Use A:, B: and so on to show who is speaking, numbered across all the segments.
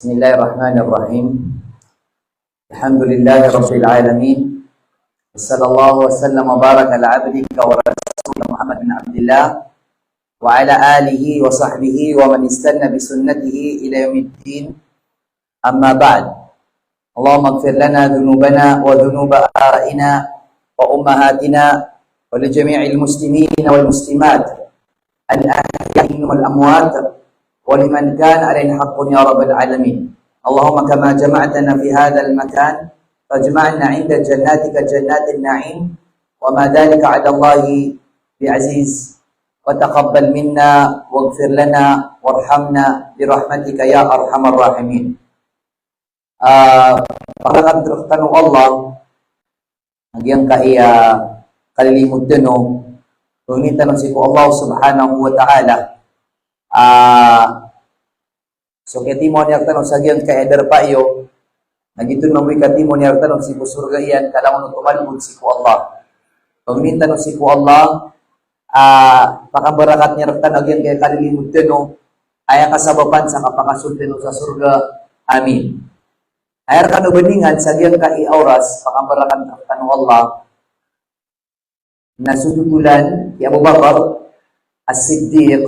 A: Bismillahirrahmanirrahim. Alhamdulillahi rabbil alamin. Wassallallahu wasallam wa baraka ala abdika wa rasulika Muhammad bin Abdillah wa ala alihi wa sahbihi wa man istanna bi sunnatihi ila yaumiddin. Amma ba'd. Allahumma ighfir lana dhunubana wa dhunuba abaina wa ummahatina wa li jami'il muslimin wal muslimat al-ahya'i wal amwat ولمن كان عليه حق يا رب العالمين. اللهم كما جمعتنا في هذا المكان فاجمعنا عند جناتك جنات النعيم وما ذلك على الله بعزيز وتقبل منا واغفر لنا وارحمنا برحمتك يا أرحم الراحمين. Pagkakat tanong Allah nagyang kaya kalilimod dano kung tanong si ko Allah subhanahu wa ta'ala so kaya timoniak tanong sa giyan kaya derpayo nagitun mamoy ka timoniak tanong si surga iyan kalangon tumalbud si ko Allah kung tanong si ko Allah pakabarakat niya tanong yan kaya kalilimod dano ay kasababan sa kapakasuntin sa surga. Amin. Ayar kanubaningan sa giyan ka i-auras pakabarakat tanong Allah na sututulan kay Abu Bakar As-Siddiq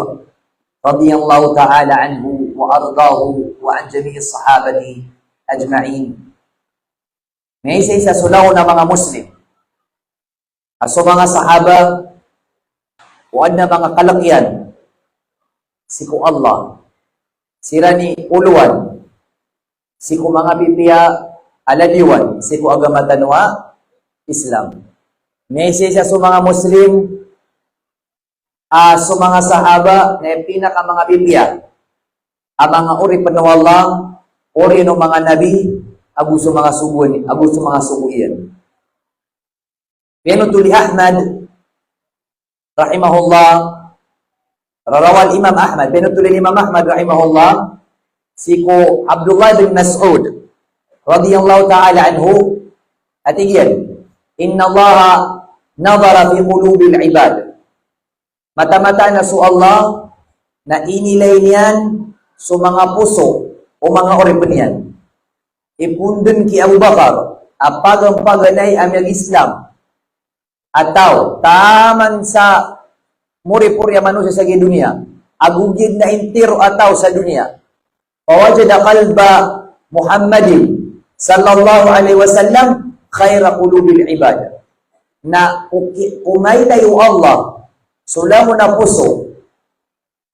A: radiyallahu ta'ala anhu wa ardahu wa an jami'i sahabati ajma'in. May isa sulaw na mga Muslim. Aso mga sahaba wad na mga kalakyan si ku Allah sira ni uluan si ku mga bibiya aladiwan si ku agamatanwa Islam. May isa sa mga Muslim so mga sahaba na pinaka mga Biblia ang mga uri panawala uri ng mga nabi abuso mga subuan abuso mga subuian. Pinutuli Ahmad rahimahullah rarawal Imam Ahmad pinutuli Imam Ahmad rahimahullah si ko Abdullah bin Mas'ud radiyallahu ta'ala anhu atigyan inna Allah nadara fi qulubil ibad. Mata-mata na su Allah na inilay niyan su mga puso o mga oripanian. Ipundun ki Abu Bakar apagang paganay amyag Islam ataw taman sa muri-purya manusia sa dunia agugid na intiro ataw sa dunia. Pawajada qalba Muhammadin sallallahu alaihi wasallam khaira qulubil ibad. Na umay tayo Allah sula mo na puso,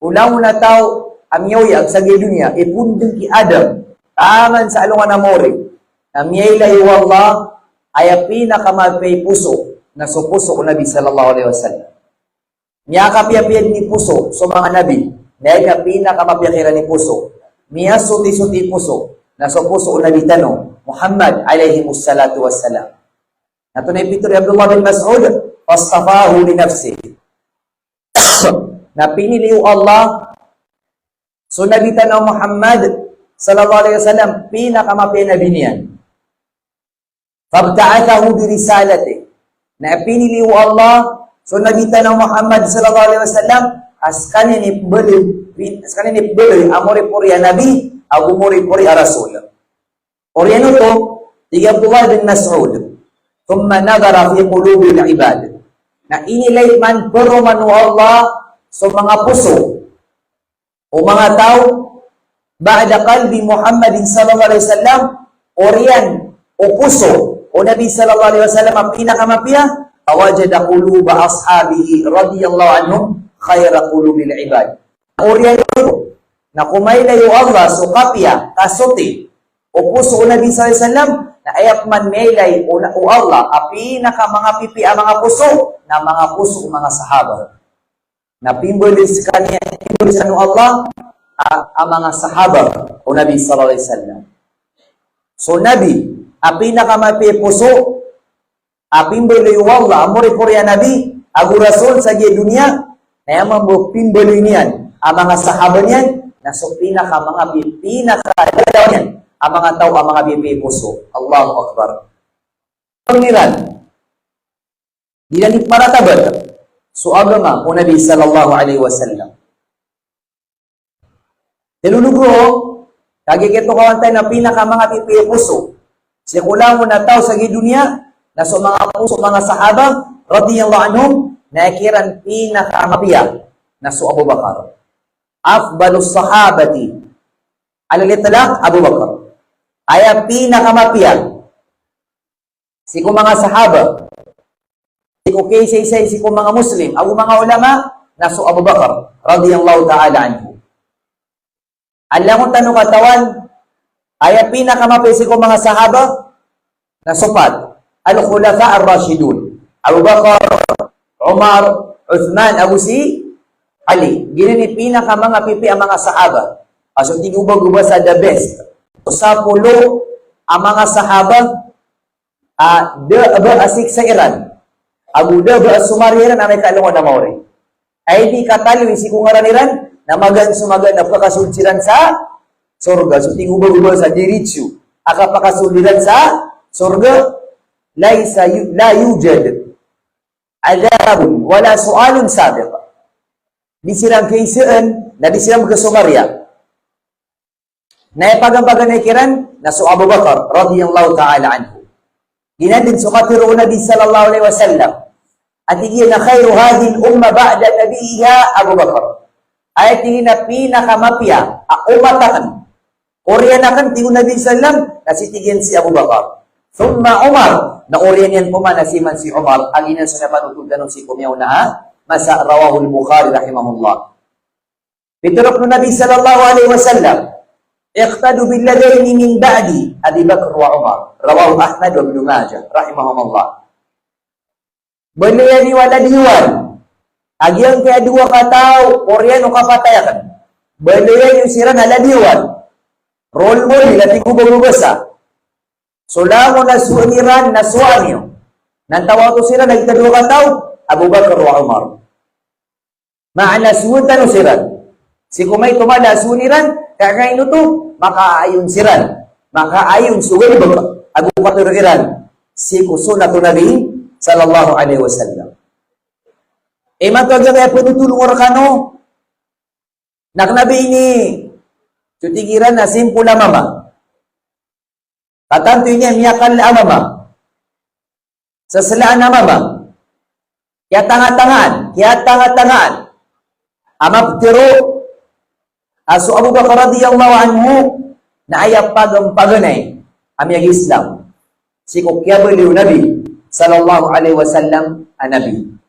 A: ula mo na tao, amyoyag sa dunia, ipundin ki Adam, taman sa alungan na mori, amyay layo Allah, ay pinakamapay puso, na so puso ko Nabi sallallahu alaihi wasallam. Niya kapiyapiyan ni puso, so mga Nabi, niya pinakamapiyakira ni puso, niya suti-suti puso, na so puso ko Nabi tanong, Muhammad alaihi wassalatu wassalam. Nato na ipito ni Abdullah bin Mas'ud, fastafahu li nafsi. Na piniliw Allah so nabitan ng Muhammad sallallahu alaihi wasallam pinakamapi na biniyan fabta'athahu bi risalati na piniliw Allah so nabitan ng Muhammad sallallahu alaihi wasallam askanin ibeli amori puri nabi agumori puri rasul oriano to di Abdullah bin Mas'ud thumma nadara fi qulubil ibad na inilay man pero manu Allah so mga puso o mga tao ba'da qalbi Muhammadin sallallahu alaihi wasallam oriyan o puso o Nabi sallallahu alaihi wasallam ang pinakamapiya awajada quluba ashabihi radiyallahu anhum khayra qulubil ibad. Oriyan ito na kumaylay Allah so kapya kasuti o puso o Nabi sallallahu alaihi wasallam na ayak man maylay o Allah a pinaka mga pipi ang mga puso na mga puso o mga sahaba. Na pimbolis kanya pimbolis ano Allah ang mga sahaba o Nabi sallallahu alaihi wasallam. So Nabi api nakamapi puso apimboli Allah amori purya Nabi agu rasul sa dunia na mambo pimboli niyan ang mga sahaba niyan na so pinaka mga pinaka ang mga tao ang mga bibi puso. Allahu Akbar. Pangiran dinanit maratabat so agama o Nabi sallallahu alaihi wasallam. Telulugro Kagi kito kawantay na pinaka mga pipi puso. Si kulang mo na tao sa dunia na so mga puso mga sahaba radhiyallahu anhum na ikiran pinaka mapiya na so Abu Bakar. Afdalus sahabati alal itlaq Abu Bakar. Ay pinaka mapiya. Si ko mga sahaba, si ko kaysay si ko mga Muslim, ang mga ulama na so Abu Bakar radhiyallahu ta'ala anhu. Alam mo tanong katawan, ay pinakamapi si ko mga sahaba na supat, al-khulafa ar-rashidun. Abu Bakar, Umar, Uthman, Abu Ali. Ginani pinaka mga pipi ang mga sahaba. Aso tigubag-ubag sa the best. Sa pulo ang mga sahaba, asik sa Iran. Abu Sumariran ang may kalungan na mauri. Ay di kataliwi si kung araniran, na magan sumagan na pakasulsiran sa surga. So tigubag-ubag sa diritsu. Aka pakasuliran sa surga, la yujad adabun wala sualun sabiq. Di silang kaisaan na di silang magkasumarya. Na ipagambagan na ikiran na so Abu Bakar radhiyallahu ta'ala anhu. Ginadin sukatiru Nabi sallallahu alaihi wasallam. At igin na khairu hadin umma ba'da nabiha Abu Bakar. Ay tingin na pinakamapya umatakan. Orianakan tingun Nabi sallam na sitigin si Abu Bakar. Thumma Umar na oriyan po man nasiman si Umar ang inan sa napanutugan si kumiyaw na masa rawahul Bukhari rahimahullah. Biturok ng Nabi sallallahu alaihi wasallam iqtadu bil ladaini min ba'di Abi Bakr wa Umar rawahu Ahmad wa Ibn Majah rahimahumullah. Beliani wala diwan agyang kaya dua katao Koreano kapatayakan. Belian yung sira na ladiwan. Role mo nila tigubag-ubasa. Sulamo na suaniran na suanyo. Nantawa to sila nagtadua katao Abu Bakr wa Umar. Maana suuntan siran. Si kumay tumala suniran kakain to makaayon siran. Makaayon suwel Abu Bakr iran. Si kusuna to Nabi sallallahu alaihi wasallam. Mataga kaya punutulong orakano. Naknabi ini tutigiran na simpula mama. Katanto niya miyakal na mama. Sa salaan na mama. Kaya tangat-tangaan. Amaptiro. Aso Abu Bakar radiyallahu anhu na ayapag ang paganay. Amiyag Islam. Si kukya baliw Nabi sallallahu alaihi wasallam ang Nabi.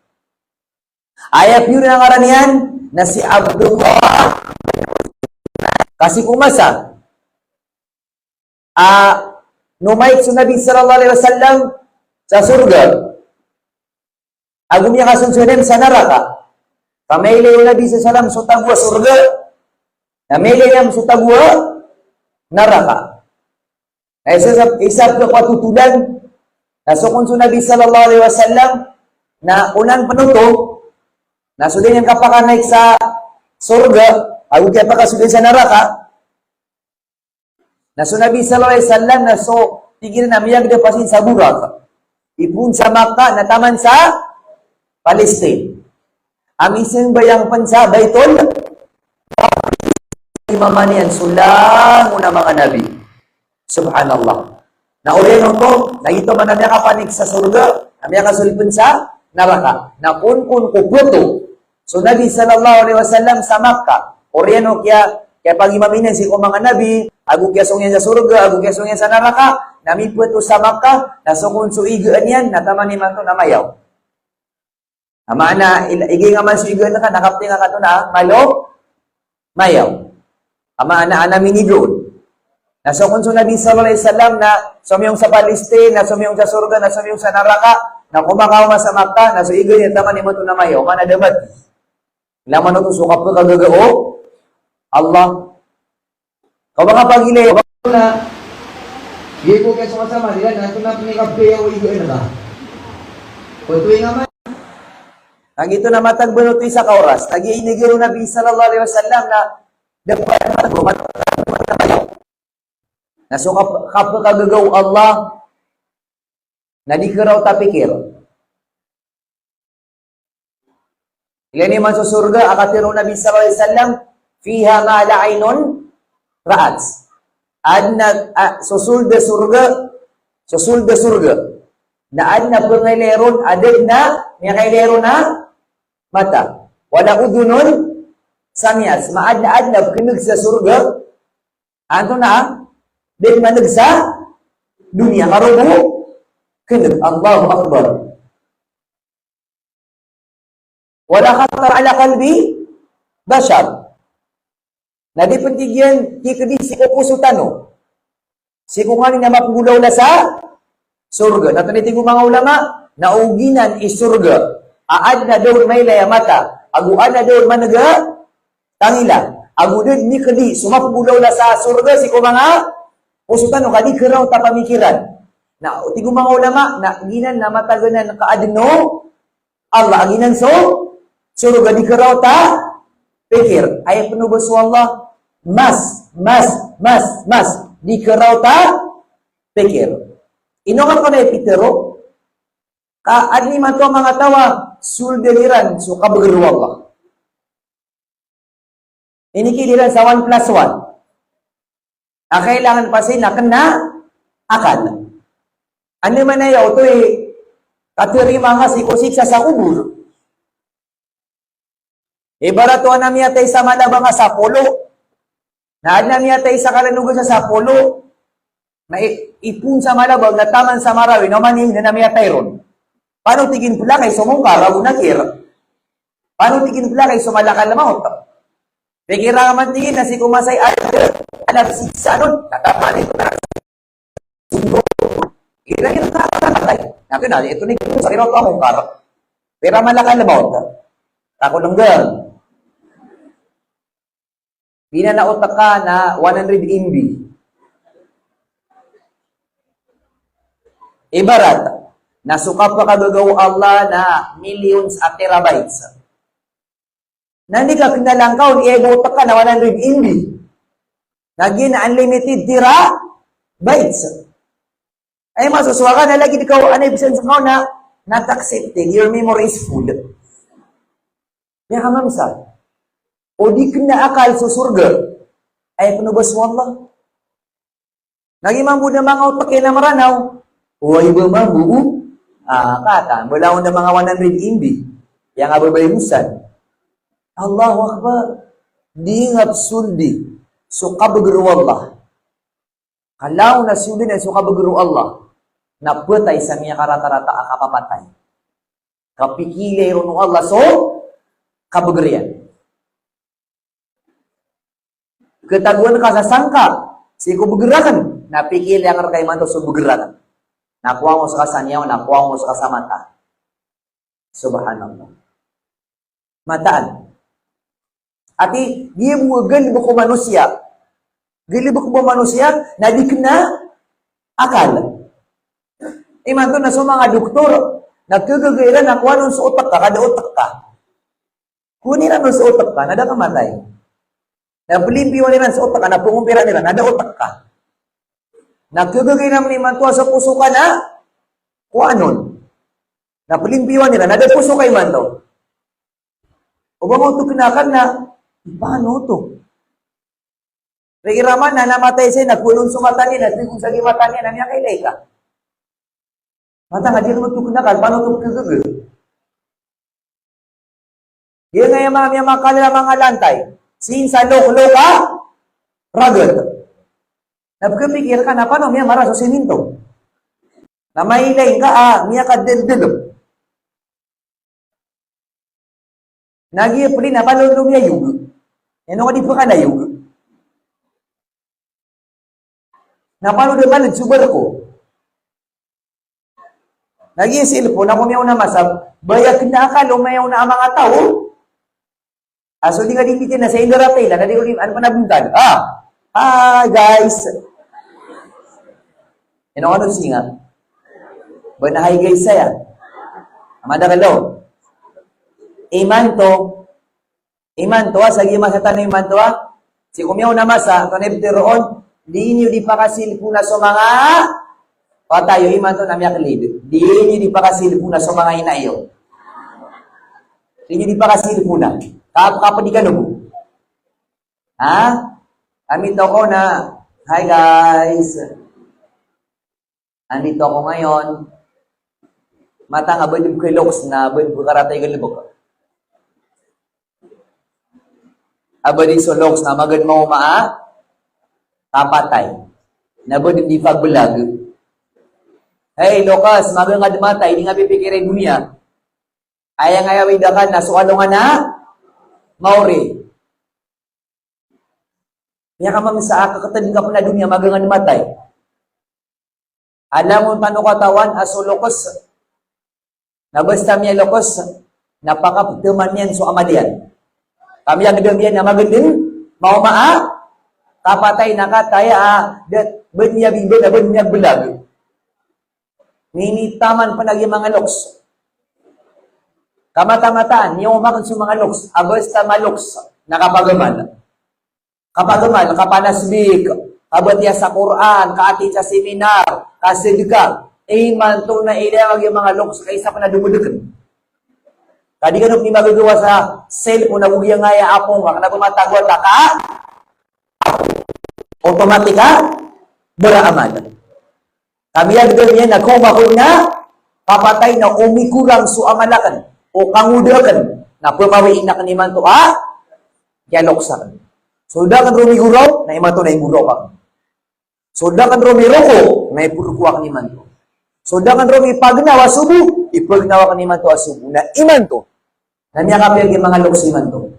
A: Ayap yun ang aranian na si Abdullah. Kasi kumasa, numayt sa Nabi sallallahu alaihi wasallam sa surga. Agum niya kasunsunin sa naraka. Pamailay yung Nabi sallallahu alaihi wasallam sa tagwa surga. Namailay niya sa tagwa naraka. Isap ka patutulan na sukun sa Nabi sallallahu alaihi wasallam na unang panuto na sudin yung kapakanik sa surga, agud kaya pakasudin sa naraka, na so Nabi sallallahu alaihi wasallam na so tigil na miyag na pasin sa burak, ipun sa Makkah na taman sa Palestine. Ang isang bayang pansa, Baitul, imamanian sulang una mga Nabi. Subhanallah. Na uli nung to, na ito man na niya kapanik sa surga, na niya kasulipin sa naraka, na kun kuputo. So Nabi sallallahu alaihi wasallam sa Makkah, oriano kaya pag-imaminan si mga Nabi, agu kaya sungyan sa surga, agu kaya sungyan sa naraka, namipweto sa Makkah, na sukun suigaan yan, nataman ni man to na mayaw. Ama na, igi nga man suigaan na ka, nakapti nga ka to na, mayaw. Ama na, anaminigoon. Na sukun su Nabi sallallahu alaihi wasallam na sumiyong sa Palestine, na sumiyong sa surga, na sumiyong sa naraka, na kumakaw sa Makkah, na suigaan yan, taman ni man to na mayaw, manadamat. Laman ito, sukap ko kagagao. Allah. Kau baka pagilay. Kau na. Hindi ko kayo sumasama. Dila na ito na pinikapaya o igoy na ba? Kung ito'y nga man. Ang ito na matagbanot sa kauras. Tag-iinigiro Nabi sallallahu alaihi wasallam na dapat matagbanot kayo. Na sukap ko kagagaw Allah. Na di ka raw tapikir. Ilan naman sa surga, akatiro Nabi sallallahu alaihi wasallam, fiha ma la aynun ra'at adna susul de surga na adna pangaileron adeg na may kaileron na mata wala udunun samias maadna kinag sa surga anto na deg manag sa dunia karubo kinag Allahu Akbar wala khatar ala qalbi bashar na di pentigyan kikadi si puso tano si kung na mapugulaw na sa surga na tanitigo mga ulama na uginan is surga aad na doon may layamata aguan na doon managa tangila agudod ni kadi sumapugulaw na sa surga si kung mga puso tano kadi karaw ta pamikiran na tigo mga ulama na ginan na mataganan kaadno Allah aginan so surga di karaw ta pikir ayat penubas wallah mas di karaw ta pikir inokan ko na ipitero ka adni man to mga tawa suldeliran so kabagru Allah ini kiliran sa 1+1 kailangan pa sila kena akal ano man na yaw to katirima nga si kusiksa sa kubur ibarat to namiyatay sa malabang sa polo na namiyatay sa kalanugan sa polo na ipun sa malabang na taman sa marawi no maning na namiyatay ron paano tigin pula kay sumungka raw nakir paano tigin pula kay sumalakal na maot pikira man tigin na si kumasay alam siksa nun tatapanin ko na sundo kira-kira nakakatay nakin na ito ni sa kirot akong karo pero malakal na maot tako lang girl binanautak ka na 100 MB. Ibarat, nasukap ka kagagaw Allah na millions at terabytes. Nandi ka kinalangkaw, iebotak ka na 100 MB. Naging unlimited terabytes. Ay masuswa ka na lagi ikaw, ibig sa na not accepting, your memory is full. Kaya hamamsa. O di kena akal sa surga. Ay panubas mo Allah. Nagimambu na mga utak na maranaw. O ay bumambu. Kata. Mula na mga 100 MB. Yang ababayusan. Allahu Akbar. Di nga suldi. So kabagru Allah. Kalau na suldi na so kabagru Allah. Napatay sa niya karata-rata akapapatay. Kapikilay ron ng Allah. So kabagriyan. Ketaguan ka sa sangka, si kubugerakan, napikil yang kay manto sa bugerakan. Nakuha mo sa kasanyaw, nakuha mo sa kasamata. Subhanallah. Mataan. Ati, dia buwagan ko manusia. Gilibok mo manusia, na di kena akal. Imanto na sa mga doktor, nagkagagairan, nakuha nun sa utak ka, kada utak ka. Kunira nun sa utak ka, nada ka matay. Napelimpiwan nila sa utak ka, napungumpira nila, nada utak ka. Nagkagagay naman ni Mantua sa puso ka na, kung anon. Napelimpiwan nila, nada puso kay Manto. O ba mo ito kinakan na, paano ito? Regiraman na namatay siya, nagkulong sumata niya, nagkulong sa gimata niya, na niya kailay ka. Mata nga, di naman ito kinakan, paano ito kagagay? Di nga yung mga kalala mga lantay. Sinsa lok-lok ka, ragat. Nagkapikir ka na, paano miya mara sa siminto? Na mailay ka, miya ka del-del. Nag-iapuli na, paano miya yug? Ano ka di pa ka na yug? Na paano naman nagsubar ko? Nag-iisilpo na kumiyaw na masab, bayag na akal, umayaw na ang mga tao, so di ka dibitin na sa Indorapay na, ano pa nabungkad? Hi guys! Ano ka nun singa? Ba na hi guys saya? Amada ka daw? Imanto, sagi masatan na imanto si kumiyaw na masa, kanibti roon, di nyo di pa kasilpo na sa mga patayo, imanto na miyak lid. Di nyo di pa kasilpo na sa mga inayo. Di nyo di pa kasilpo na. Kapag di ka nubo. Amit ako na Hi guys! Andito ako ngayon. Mata nga ba yung kiloks na ba yung karatay galibok? Aba di soloks na magad mo kapatay. Na ba di pagbulag? Hey Lucas, magad nga dumatay, hindi nga pipikirin dunia. Ayang ayawidakan na sualo nga na mauri. Kaya ka mamisa kakatadin ka po na dunia magad nga dumatay. Alam mo paano katawan aso Lucas. Na basta miya Lucas, napakapagtuman yan so amalian. Kami ang nagamihan na magandang maumaa, kapatay nakataya, ben niya bibig, ben niya bulag. Ninitaman pa naging mga loks. Kamata-mataan, niya umakon sa mga loks, abasta maloks, nakapagaman. Kapagaman, kapanasbik, kabatiya sa Quran, kaati sa seminar, kasidika, iman to na ilang yung mga loks, kaysa pa na dumudukan. Kadi kanok ni magagawa sa cellphone na bugya nga ya apong ka na bumatagwa ta ka otomatika beraamad. Kami ang ganyan na kumahon na papatay na umikurang su amalakan o kangudakan na pumawiin na kaniman to yaloksan. So da kan rumiguraw na iman to na imuraw ka. So da kan rumiroko na ipurkuha kaniman to. So da kan rumipagnawa subu ipagnawa kaniman to asubu na iman to. Nanya kapag yung mga loks iman to.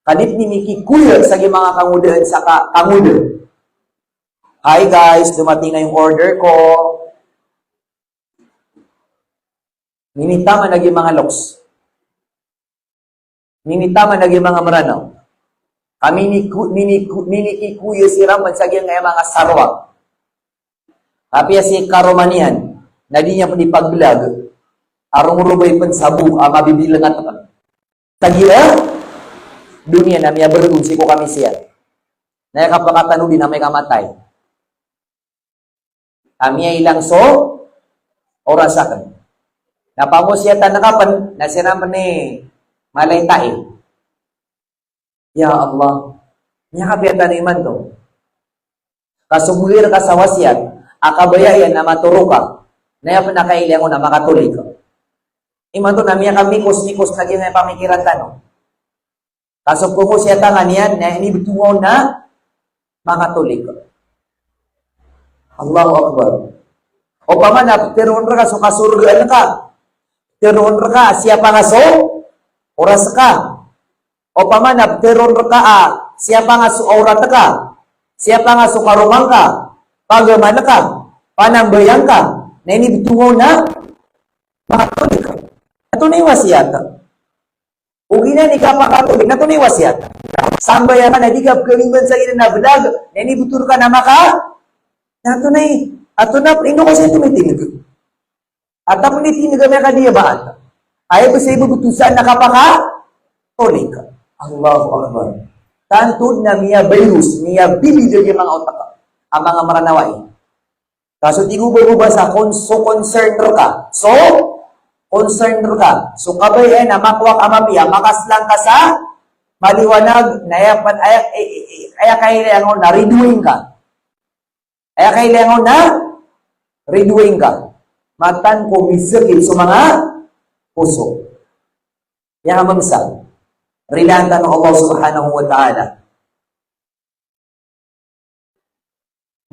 A: Kanit ni Miki Kuya sa mga kangudaan sa kangudan. Hi guys, dumating na yung order ko. Minita man naging mga loks. Minita man naging mga maranaw. Kami ni Kuya si Raman sa mga sarwa. Kapya si Karomanian, na di niya pa ipagbilag. Arong rubay pan sabu, mabibilang at tagira, dunia na miya berungsi ko kami siya. Na kapakatano din na may kamatay. Kami ay ilang so, orasakan. Napamo siya tanakapan, nasiraman ni malay tayo. Ya Allah, niya kapiyatan na iman to. Kasumulir ka sa wasyat, akabayayan na maturo ka, na yung pinakailangan ko na makatuloy ka. Iman to na miya kamikos-mikos na ginay pamikiran tanong. Kasok ko siya tangan yan na inibitungaw na makatulik. Allahu Akbar. O pamanap, teron ka so kasurgaan ka. Teron ka siapa nga so oras ka. O pamanap, teron ka siapa nga so orat ka. Siapa nga so karumang ka. Pagaman ka. Panambayang ka. Na inibitungaw na makatulik ka. Ito na yung wasiyata. Ugi na ni kapakatulik, ito na yung wasiyata. Sambayan ka na, di ka kalimban sa ina na vlog, na inibutur ka na ito na ito na, ino kasi tumitinig. At ako nitinig kami kadiya ba? Ayaw ba sa ibubutusan na kapakatulik? Allahu Akbar. Tantod na miya virus, miya bilidal yung mga otak, ang mga maranaway. Kaso di ko ba sa concern ka? So, concern ka. So, kabay na makuha ka mabiya, makaslang ka sa maliwanag na kaya kailangan na redoing ka. Kaya kailangan na redoing ka. Matan ko misakit sa mga puso. Kaya mamsa, rilanta ng Allah subhanahu wa ta'ala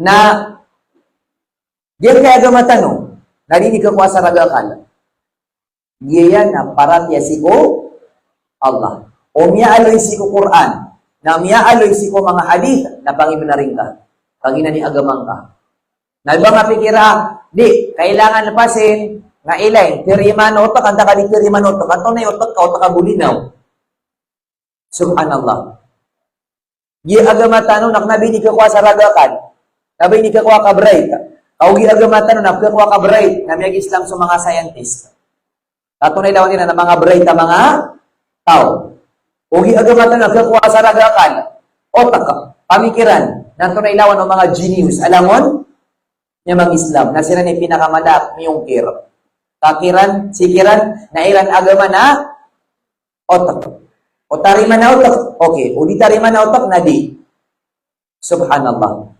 A: na diyan kaya gamatanong, narinig ako sa ragakala. Giyan na paratya si ko Allah. O miya aloy si ko Quran. Na miya aloy si ko mga hadith na pangibinaring ka. Pangina ni agamang ka. Nalba nga pikira, di, kailangan na pasin, nga ilay, tiriman otak, anta ka di tiriman otak, anto na yung otak ka, otak ka bulinaw. Subhanallah. Gi agamatano, naknabinig ka kwa sa ragakan. Nabinig ka kwa ka-bright. Kaugi agamatano, nakakwa ka-bright. Namiyag Islam sa mga scientist. Tatunay daw nila na mga bright na mga tao. Ugi agamatan na kakuha sa ragakan. Otak ka, pamikiran, na tunay lawan ng mga genius. Alamon, niya mga Islam, na sila ni pinakamadap yung kir. Kakiran, sikiran, na ilan agaman na otak. O tariman na otak, okay. O di tariman na otak, na di. Subhanallah.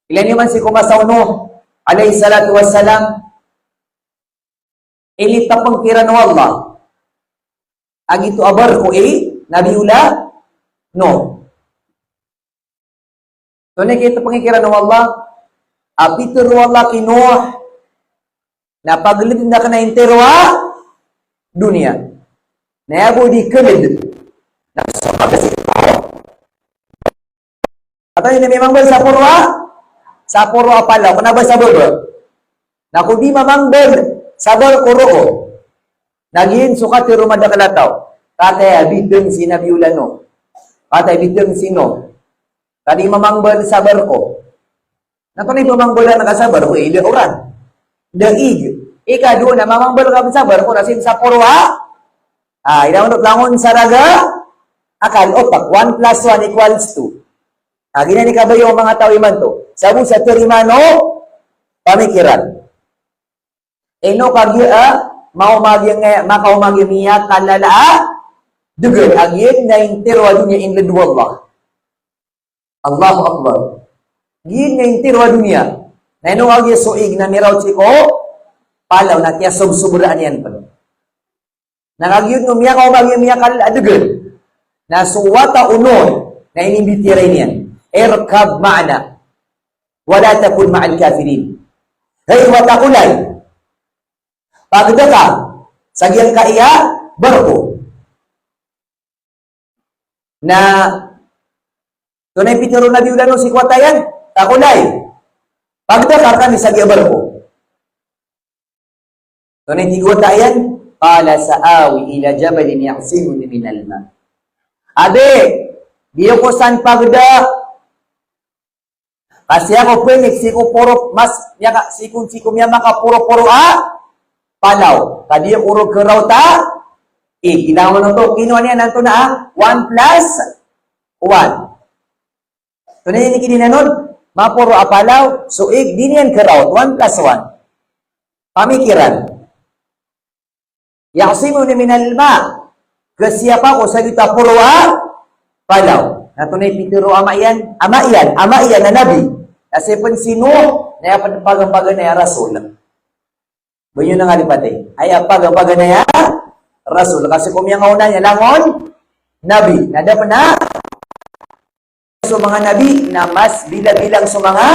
A: Ilan naman si kumasaw Nuh, alayhi salatu wassalam, ilita pangkira no Allah. Agito abar ko nabiula, no. Tunay kita pangkira no Allah, apito ro Allah ki Nuh, na paglid na ka na interwa, dunia. Nayabo di kelid. Nasama kasi atau ini memang sa purwa? Sa purwa pala. Kenapa sabar? Naku di mamangber. Sabar kuro. Nagin suka ti rumah da kalataw. Katay bideng si Nabiula no. Katay bideng si no. Tadi mamangber sabar ko. Naku ni mamangber na nakasabar ko. Ili oran. Daig. Ika doon na mamangber ka sabar ko. Nasin sa purwa. Ina untuk langon saraga. Akal otak. 1 plus 1 equals 2. Gina ni kabayo ang mga tao iman to. Sabu sa terimano, pamikiran. Eno kagia, mau makau magimiya kalala, dugan agin na intirwa dunia in ledu Allah. Allahu Akbar. Gin na intirwa dunia. Na eno agya suig na miraw chiko, palaw na kaya subsuburaan yan pa. Nangagyod no miya kau magimiya kalala, dugan. Na suwata unon, na inimbitiray niyan. Irkab ma'ana wala takun ma'al kafirin. Hey, watakulay pagdaka sagyang kaiya barko na tunay pitero na diulano si kwatayan takulay pagdaka kami sagya barko tunay tigwatayan qala saawi ila jabalin yaqsimuni minal ma. Abe diyo ko san pagda kasi ako pwede, siku puro, mas, siku miya makapuro-puro palaw. Kadi yung urog karaw ta, ginawa na to, kinuha niya nanto na 1 plus 1. Tunay ni kinina nun, mapuro palaw, so di niyan karaw, 1 plus 1. Pamikiran. Yaksimu ni minal ma, kasi apa ko sa kita puro palaw. Na tunay pitiro ama iyan na nabi. Kasi pun sino na pagang-paga na rasul. Banyo na nga lipate. Ay pagang-paga na rasul. Kasi kung yung una niya langon, nabi. Nada pa na so mga nabi na mas bilang sa mga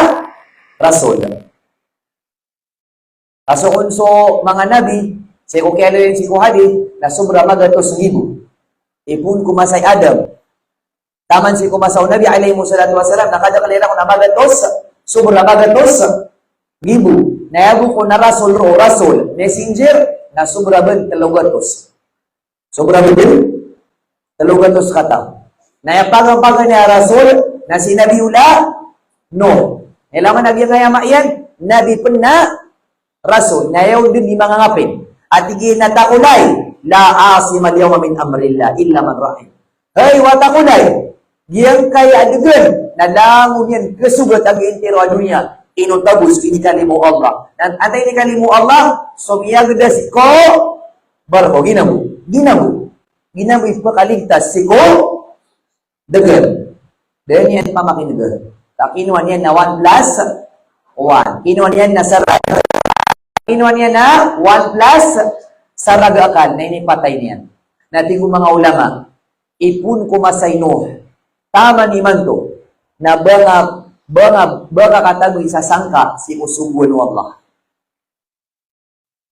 A: rasul. Kaso kung so mga nabi, si kukelo yun si kuhadi, na sobra magatos libo. Ipun kumasay Adam. Taman si kumasaw Nabi alayhi salatu wasalam, nakadakalira ko na magatos, sobra magatos, gibu. Nayabu ko na rasul, messenger, na sobra ben telugatos. Sobra ben telugatos kata. Nayapagang-pagang niya rasul, na si Nabiula, no. Nailaman nagyangayama yan, Nabi pun na rasul, nayaw din di mga ngapin. At iginatakulay, la asima liyawma min amrillah, illa man rahim. Hey, watakulay, yang kaya adegan na langon yan kesugat ang intero dunia inutabus ini kalimu Allah dan antay ini kalimu Allah sumiyagda siko barko ginamu ipakaligtas siko degan dan yan pamakinugan takinuan yan na 1 plus 1 kinuan yan na saraga kinuan yan na 1 plus saragakan na inipatay niyan natin kong mga ulama ipun kumasay Nuh tama ni manto na banga katagoy sa sangka si usubwan wallah.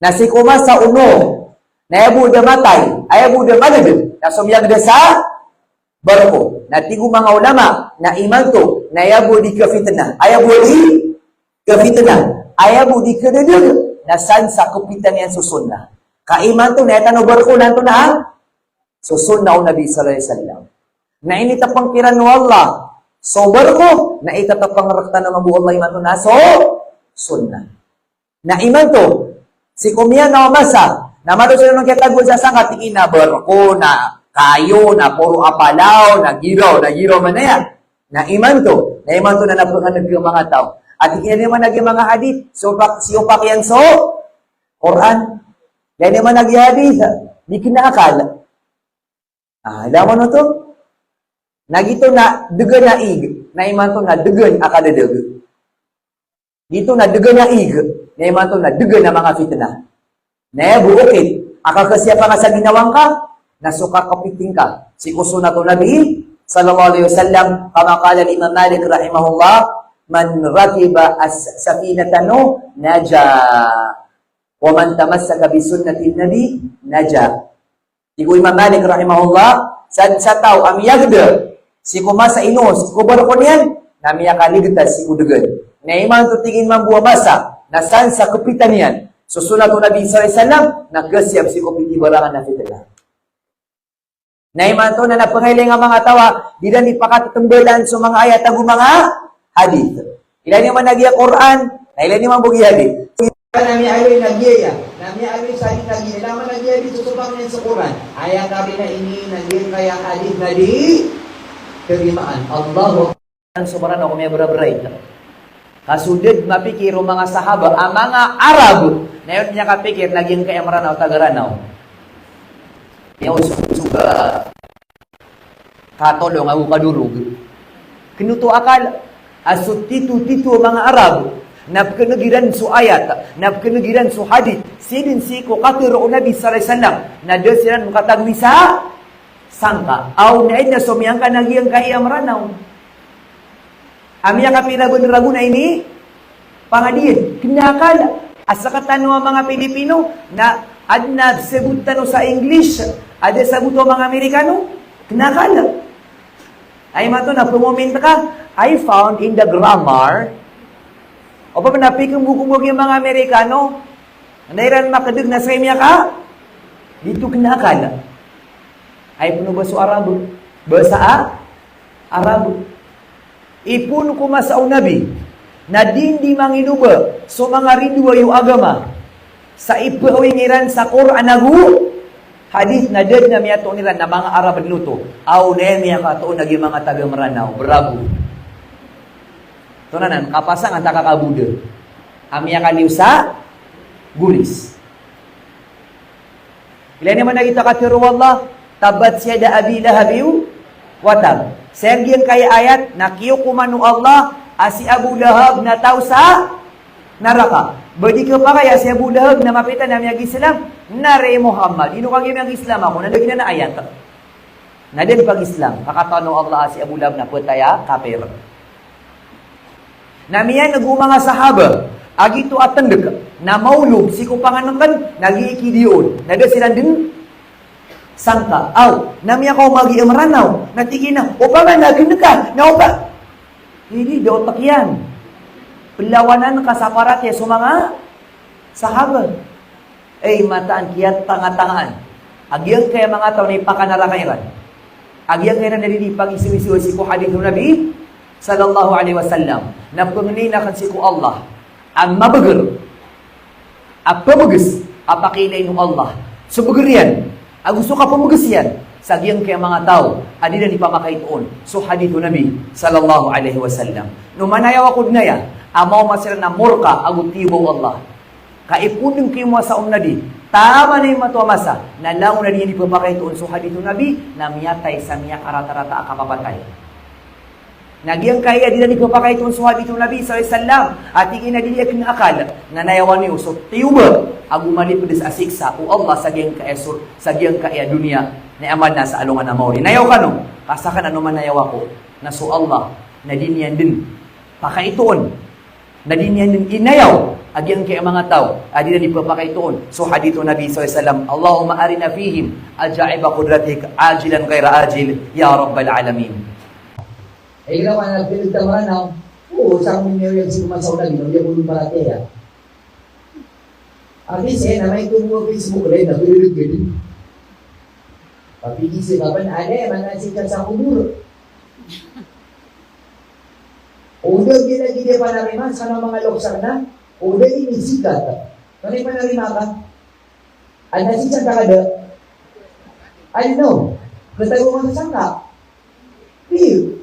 A: Na si kuma sa uno na yabu da matay, ayabu da malagad na sumyagda sa barko. Na tigo mga ulama na imanto na yabu di kafitna, ayabu di kadadag na san sa kupitan yan susunna. Kaimanto na yatano barko nanto na susunna o Nabi sallallahu alaihi wasallam. Na initapang kiran no Allah. So barko, na itatapang rakta na mabu Allah iman to na so sunnah. Na iman to, si kumya na umasa, na mato sila nung kitagod sa sangka, tingin na barko, na kayo, na puro apalaw, na giro man na yan. Na iman to na napakanag yung mga tao. At tingin naman naging mga hadith, siupak yan so, Quran. Yan naman naging hadith, di kinaakala. Alam mo na to? Nagito na dugan na ig, na iman to na dugan akadadag. Dito na dega na ig, na iman to na dega na mga fitnah. Na buokit, akal kasiapa nga sa ginawang ka, nasuka kapiting ka. Si kusuna to Nabi, sallallahu alaihi wasallam, kama kala ni Imam Malik rahimahullah, man rakiba as-safinatano, naja. Wa man tamassaka bi sunnati Nabi, naja. Iku Imam Malik rahimahullah, sa tao, amiyagda, si kumasa inos, kubar ko niyan, namiya kaligtas si kudugan. Na iman to tingin man buwa basa, nasan sa kupitan yan. Susunod to Nabi SAW, nagkasyab si kupiti barangan na fitna. Na iman to na napangailing ang mga tawa, di na ipakatambalan sa mga ayat ang mga hadith. Ilan yung managya Quran, na ilan yung mabugi hadith. Nami ayoy nagyaya, nami ayoy sa hadith nagyaya, naman nagyaya dito subang niyan sa Quran. Ayat kami na ini, nagyaya kaya hadith na di, kerimaan. Allahu Akbar. Sobrang ako may bra-bright. Kasudid mapikir ang mga sahaba, ang mga Arab, na yun niya kapikir, naging kaya maranaw, tagaranaw. Yung suga, katolong, ako kadurog. Kinuto akal, asut titu mga Arab, napkanagiran su ayat, napkanagiran su hadith, sidin si ko katuro o Nabi sallallahu alaihi wasallam, na doon sila makatagwi sa sangka. Aw na ina sumiyang ka naging kaya maranaw. Amya kapiragun-ragun na ini, pangadiin, kinakala. Asa katano ang mga Pilipino na adna sebutan sa English, ada sabuto mga Amerikano, kinakala. Ay mato na pumomenta ka, I found in the grammar, o pa napikang bukong yung mga Amerikano, nairan makadig na sa imya ka, dito kinakala. Ay puno ba sa Arabo? Basa Arabo. Ipun ko masaw Nabi, na di manginuba so mga ridwa yung agama, sa ipawingiran sa Quran nagu, hadith na dead na miya to nila na mga Arab nuto, aw na miya ka to naging mga taga-maranaw, bravo. Ito na nan, kapasang ang takakabuda. Amya kaliw sa gulis. Ilan naman nagita katiru Allah, tabat siyada abi lahabiw, watab. Sergian kaya ayat, nakiyo kumanu Allah, asi Abu Lahab na tao sa naraka. Badi ka pa kaya si Abu Lahab na mapitan na miyag Islam, nare Muhammad. Ino kang miyag Islam ako, nadagin na ayat. Nadin pag-Islam, kakatano Allah si Abu Lahab na putaya, kapir. Namiyan nagumanga sahaba, agito at tandek, na maulog, si kupanganangkan, nag-iikidiyon. Nada sila din, sangka, aw, namiya ko mag-iamranaw, natigin na, o pa nga, nagin ka, na o pa. Hindi, dotak yan. Pelawanan ka sa parat ya, so mga sahabat. Ay, mataan, kiyat tangatangaan. Agyang kaya mga tao na ipakanalakairan. Agyang kaya na nalilipang isiwisiwa si ko hadith ng Nabi, sallallahu alaihi wasallam, na panginakan si ko Allah, ang mabagal, ang pamagas, apakilay ng Allah. So, bagarian, gusto ka pamugasiyan sa giyang kaya mga tao, adi na ni pamakaitoon. So, hadithu Nabi, sallallahu alaihi wasallam. No manayaw ako naya, amaw masira na murka, agutibo Allah. Kaipunin kayo mo sa umnadi, tama na yung matuamasa, na lang na ni pamakaitoon. So, hadithu Nabi, na miyatay sa miyak arata-rata akapapatay. Nagyang kaya di na ni pamakaitoon. So, hadithu Nabi, sallallahu alaihi wasallam, at tingin na dili aking akal, na nayawan niyo. So, tiyuba, agumali po sa asiksa o Allah sa giyang kaesur, sa giyang kaya dunia na amad na sa alungan na mauri. Nayaw ka no? Kasakan ano man nayaw ako na so Allah na dinyan din pakaitoon na dinyan din inayaw agyang kaya mga tao adi na di pa pakaitoon. So hadithu Nabi sallallahu alaihi wasallam, Allahumma arina fihim ajaiba qudratik ajilan ghaira ajil ya rabbal alamin. Ay ginawa na pinagtamaran na oo sa kong niyo yung sinumasaw na ginawa yung bulong parate ya. At least, namay kumuha Facebook rin, nabirig din. Papigisi ka pa na, manasik ka sa kumuro. Udag ginagide pa na riman, sa mga loksak na, udag inisikat. Kanay pa na rima ka? Ang nasikat ka kada? Ano? Katago ka sa sangka? Feel.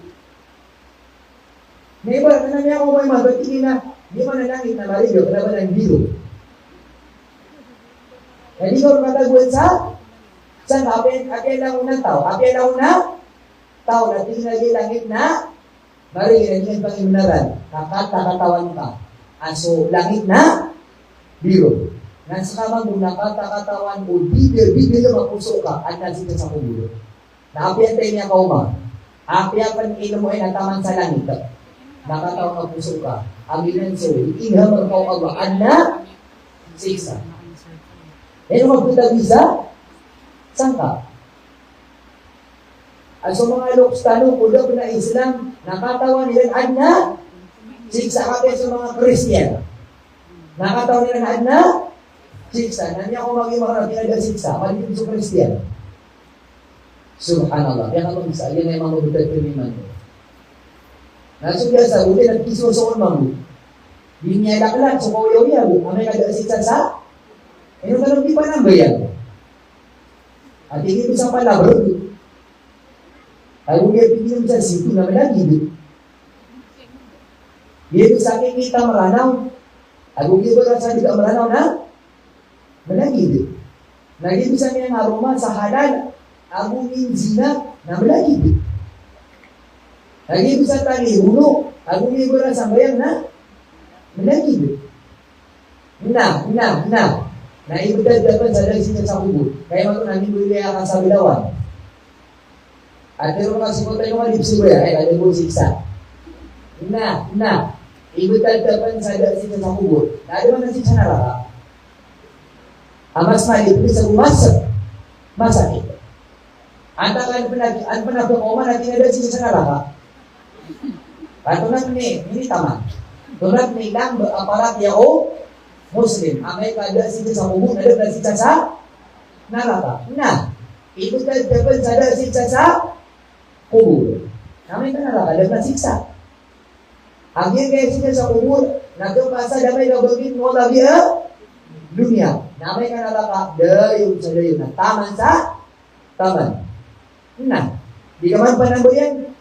A: May iba, nananya ako may mabatingin na, di man nanangit na marido, kada ba ng biro? Jadi kalau kata gue sa api lang unang tao, api lang una tao na tingin lagi langit na, bari ganyan pangibunaran, kakatatawan ka.
B: Aso langit na biru. Nan sekarang guna kata-katawan o bibir na mapuso ka at nasita sa kuburo. Na apian tayo niya kauma. Apian ino mo ay nataman sa langit. Nakatawa na puso ka. Ang inenso, ihamar kau agaan na siksa. Eh, magpunta bisa? Sangka. Aso mga loks tanong, kung na Islam, nakatawa nila na siksa kapit sa mga Christian. Nakatawa nila na siksa. Nanya ko maging mga pinag siksa. Maligid sa Christian. Subhanallah. Kaya kapag isa, yan ay mga mabutat kamiman mo. Nasugya sa ulit, nagkisusoon mamu. Di niya laklan, so kawayaw niya. Amay kada siksa sa? Eh, nung tanong di pa nang bayan. At hindi ko sa palabro. Ako niya pinilom sa situ na malagid. Dito sa akin kita maranaw. Ako niya ba sa kita maranaw na malagid. Nagito sa niya nga Roma sa halal. Ako niya zina na malagid. Nagito sa talihuno. Ako niya ba sa bayan na malagid. Naibutad dapat sa dagsin sa kubur. Kaya mato namin buli akan sa bilawan. At pero kasi po tayo malipsi ko yan, ay mo siksa. Ibutad dapat sa dagsin sa kubur. Nado man ang siksa naraka. Amas malipis sa umasap. Masakit. Antakan panagpakoman at tinadagsin sa naraka. Patunat ni, hindi tama. Tunat ni lang aparat yao Muslim, amay kada sila sa kubur, ada sila sa neraka. Nah, itu dapat ada sila sa kubur. Amay ka neraka, ada siksa. Akhir kaya sila sa kubur, nagpasa damay na bagin mo lagi dunia. Namay ka neraka, dayon sa dayon na taman sa taman. Nah, di kaman panambayan,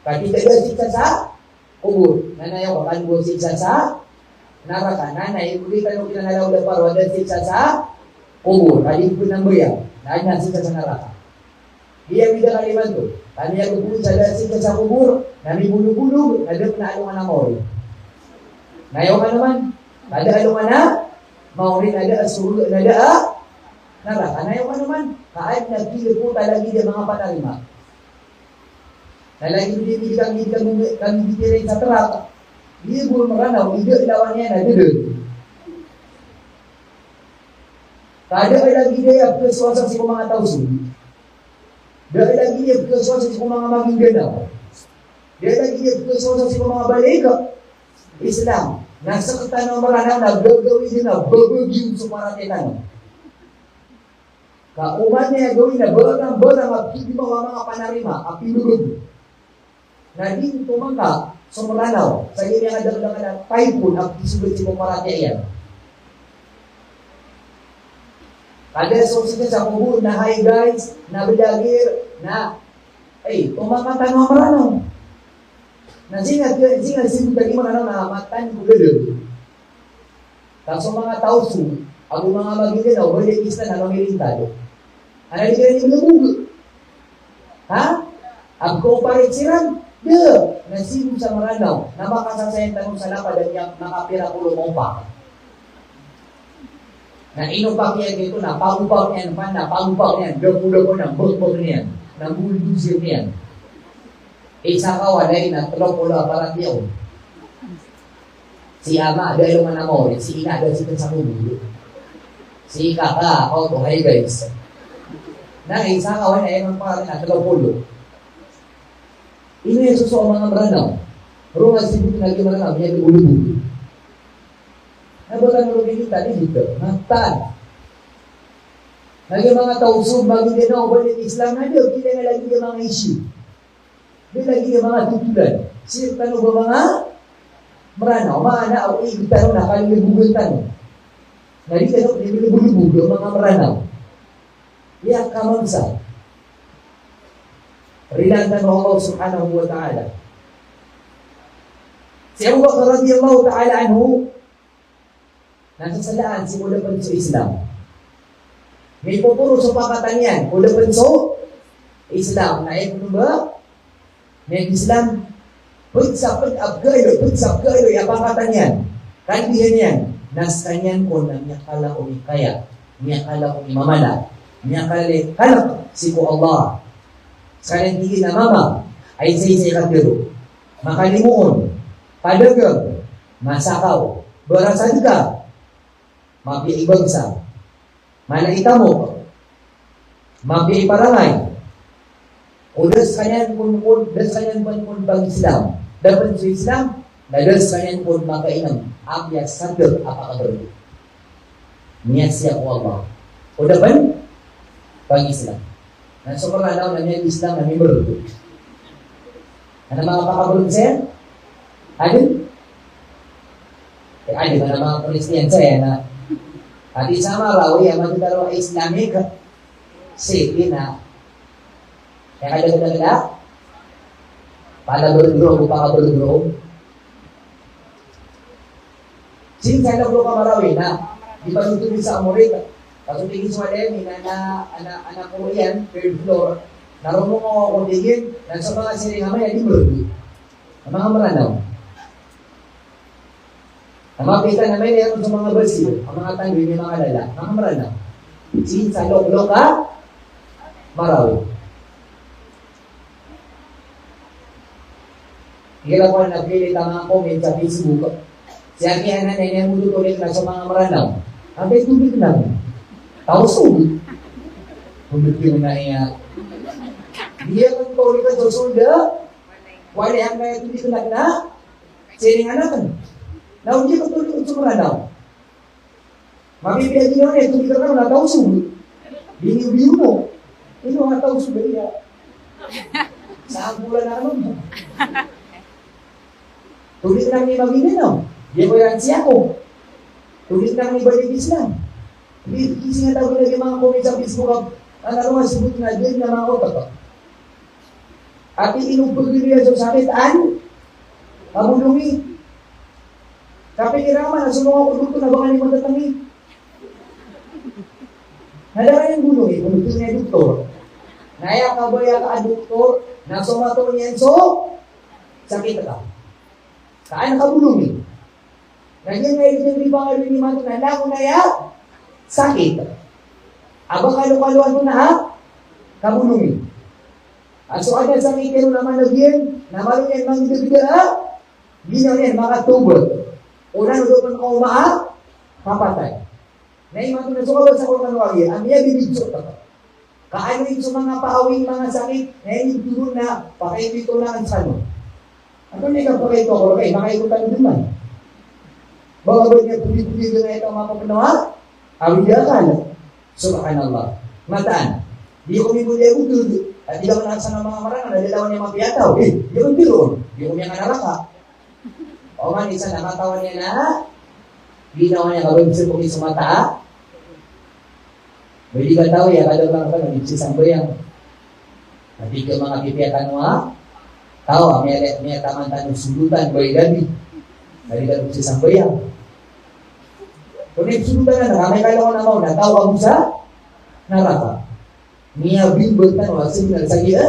B: ketika ada siksa sa kubur, nanayaw akan buat siksa sa neraka. Nanay, buli tayo kinanalaw na paro, ada siksa sa kubur. Kali pun nang bayang, nanya siksa sa neraka. Dia bida kaliman tu. Kami yang kubur ada siksa sa kubur, nami bulu-bulu, ada penalungan na mauri. Nayaw ka naman, ada alungan na mauri, ada asul, ada neraka. Nayaw ka naman, kahit nagpili po talagi dia mga panarima. Nalagi kami bitirin sa teraka. Dia belum merana, hidup lawannya ada dulu. Tak ada lagi dia kesuasa si kumanga tahu sini. Dia lagi dia kesuasa si kumanga maging ganda. Dia lagi dia kesuasa si kumanga balik Islam. Nasa ketanong merana na gagawin din na babagyung sumaratinan. Kaumannya gawin na barang-barang at hindi mga panarima, at pinurog. Na di tumangka sumeranaw sa inyo nga dagdagan ng typhoon ang isulit si Kumarate yan. Kada sosin sa kubur na hi guys, na bidagir, na tumakatan mo maranaw. Na singat sinulit lagi maranaw na matan kugado. Tapos mga tauso, ang mga magiginaw, balik isla na mamilintado. Ano di ka rin yung ha? Ang kooparit siran, nasibog sa maranaw na makasasayan tanong sa lapad at yung nakapira ko lumumpa. Na inupak yan dito na pagupak yan, pagupak yan, dapo-dapo ng bukbok niyan, ng buldusir niyan. Isa ka walay na tropula para tiyaw. Si ama, dahil manamori, si ina, dahil sila sa kubulo. Si ika ka, to, hi guys. Na isa ka walay na parang na tropula. Ini yang sesuatu mga meranaw. Rumah sibuk lagi meranaw, niya bulu-bulu. Nabutan ulo kita dito, nagtan. Lagi mga tausog, bagi din ako balik Islam na doon, kita nga lagi mga issue. Doon lagi mga tutulan. Sino tanong ba mga meranaw, maana o tanong na kalilibugan tanong. Nari tanong, bulu-bulu mga meranaw. Iya kamangsa. Rinatan Allah subhanahu wa ta'ala. Si Abu Bakar radhiyallahu ta'ala anhu, nasa salaan simula pa sa Islam. May pupuro sa pakatan yan, mula pa sa Islam. Naik mo ba? May Islam, putsap kayo, yung pakatan yan. Kan diyan nas kanyan ko na miyakala ko kaya, miyakala ko mamala, miyakala kalak si ko Allah. Sekalian tinggi na mama ay say katero. Makalimuon, padagang, masakaw, berasan ka, mapiibagsa, malaita mo, mapiiparangay, o das kanyan pun bang Islam, dapat sa Islam, na das kanyan pun makainam, abya sadar apakabaro. Niya siya ko Allah. O dapat, bang Islam. Na sobrang daw na niya Islam na member. Ano mga pakabulog sa'yo? Adil? Adil ba na mga Christian sa'yo na at isama raw yung matutaro Islamic city na kaya kadagdag palabulog-log o pakabulog-log. Since ka marawi na di ba nutubig sa Amorita pasutingin sa Malemi na anak ko yan, third floor. Naroon mo kung tigil, nasa mga siringamay, hindi mo rin. Ang mga maranaw. Ang mga pita na may meron sa mga Brazil, ang mga tanggol, may mga lala, mga maranaw. Sa lok-lok ka, marawi. Hila ko na nagpilit ang mga comment sa Facebook. Siya kaya na nainemulot ulit na sa mga maranaw. Ang tubig lang. Tao sulit. Tubig yun na dia kan kau lihat Josulda, wala yang kaya hindi ko na, sharing anak. Now hindi ko tuloy untuk meranaw. Mabibigyan din yun hindi ka na tahu sulit. Biniw-biw mo. Ino nga tahu sulit ya. Saan bulan na naman. Tulis lang ni Mabinin no. Dia mo yan siya ko. Tulis lang ni Balik Islam. Kasi nga tawag lagi mga comment sa Facebook ang naroon sebut na din na mga otak. At inubog niya sa sakit an kabulungi. Kapiliraman na sumuha ko dito na baka ni matatangi. Nalaman yung bulungi, kung ito niya doktor. Naya kabaya ka doktor, na sumato niyan so, sakit ka. Kaan kabulungi. Nagyan nga yung di ba ni Mato na lang na ya, sakit. Aba kalu-kaluan mo na ha, kabulungi. At so ada sa mikiro naman na biyan, na malo yan mga bida-bida ha, ginaw yan, mga tubot. Una nudot ko umaa, papatay. Naiman ko na sukabal sa kong manuwagi, ang iya bibidso ka. Kaano yung sa mga paawing mga sakit, na yung turun na, pakaipito na ang sano. Ano niya kang pakaito ko, okay, makaikutan din man. Baka niya puli-puli na ito ang mga kapanawa, awidya ka na. Subhanallah. Mataan. Di ko mibuli ang utod. At di ako nakasa ng mga marang, nalilawan niya mapiyataw. Di ko biroon. Di ko niya kanaraka. O man, isa nakatawan niya na, ginawa niya kawin sa pukit sa mata. Pwede ka tao, ya kadang lang ka, nagitsisang bayang. Nanti ka mga pipiyatan mo ha. Tao, may taman-tanong sulutan, boy gabi. Nanti ka nagitsisang bayang. Kung nagsurutan na, may kailangan na mo, natawag mo sa naraka. Niya bimbol ka, no, signal sa iya.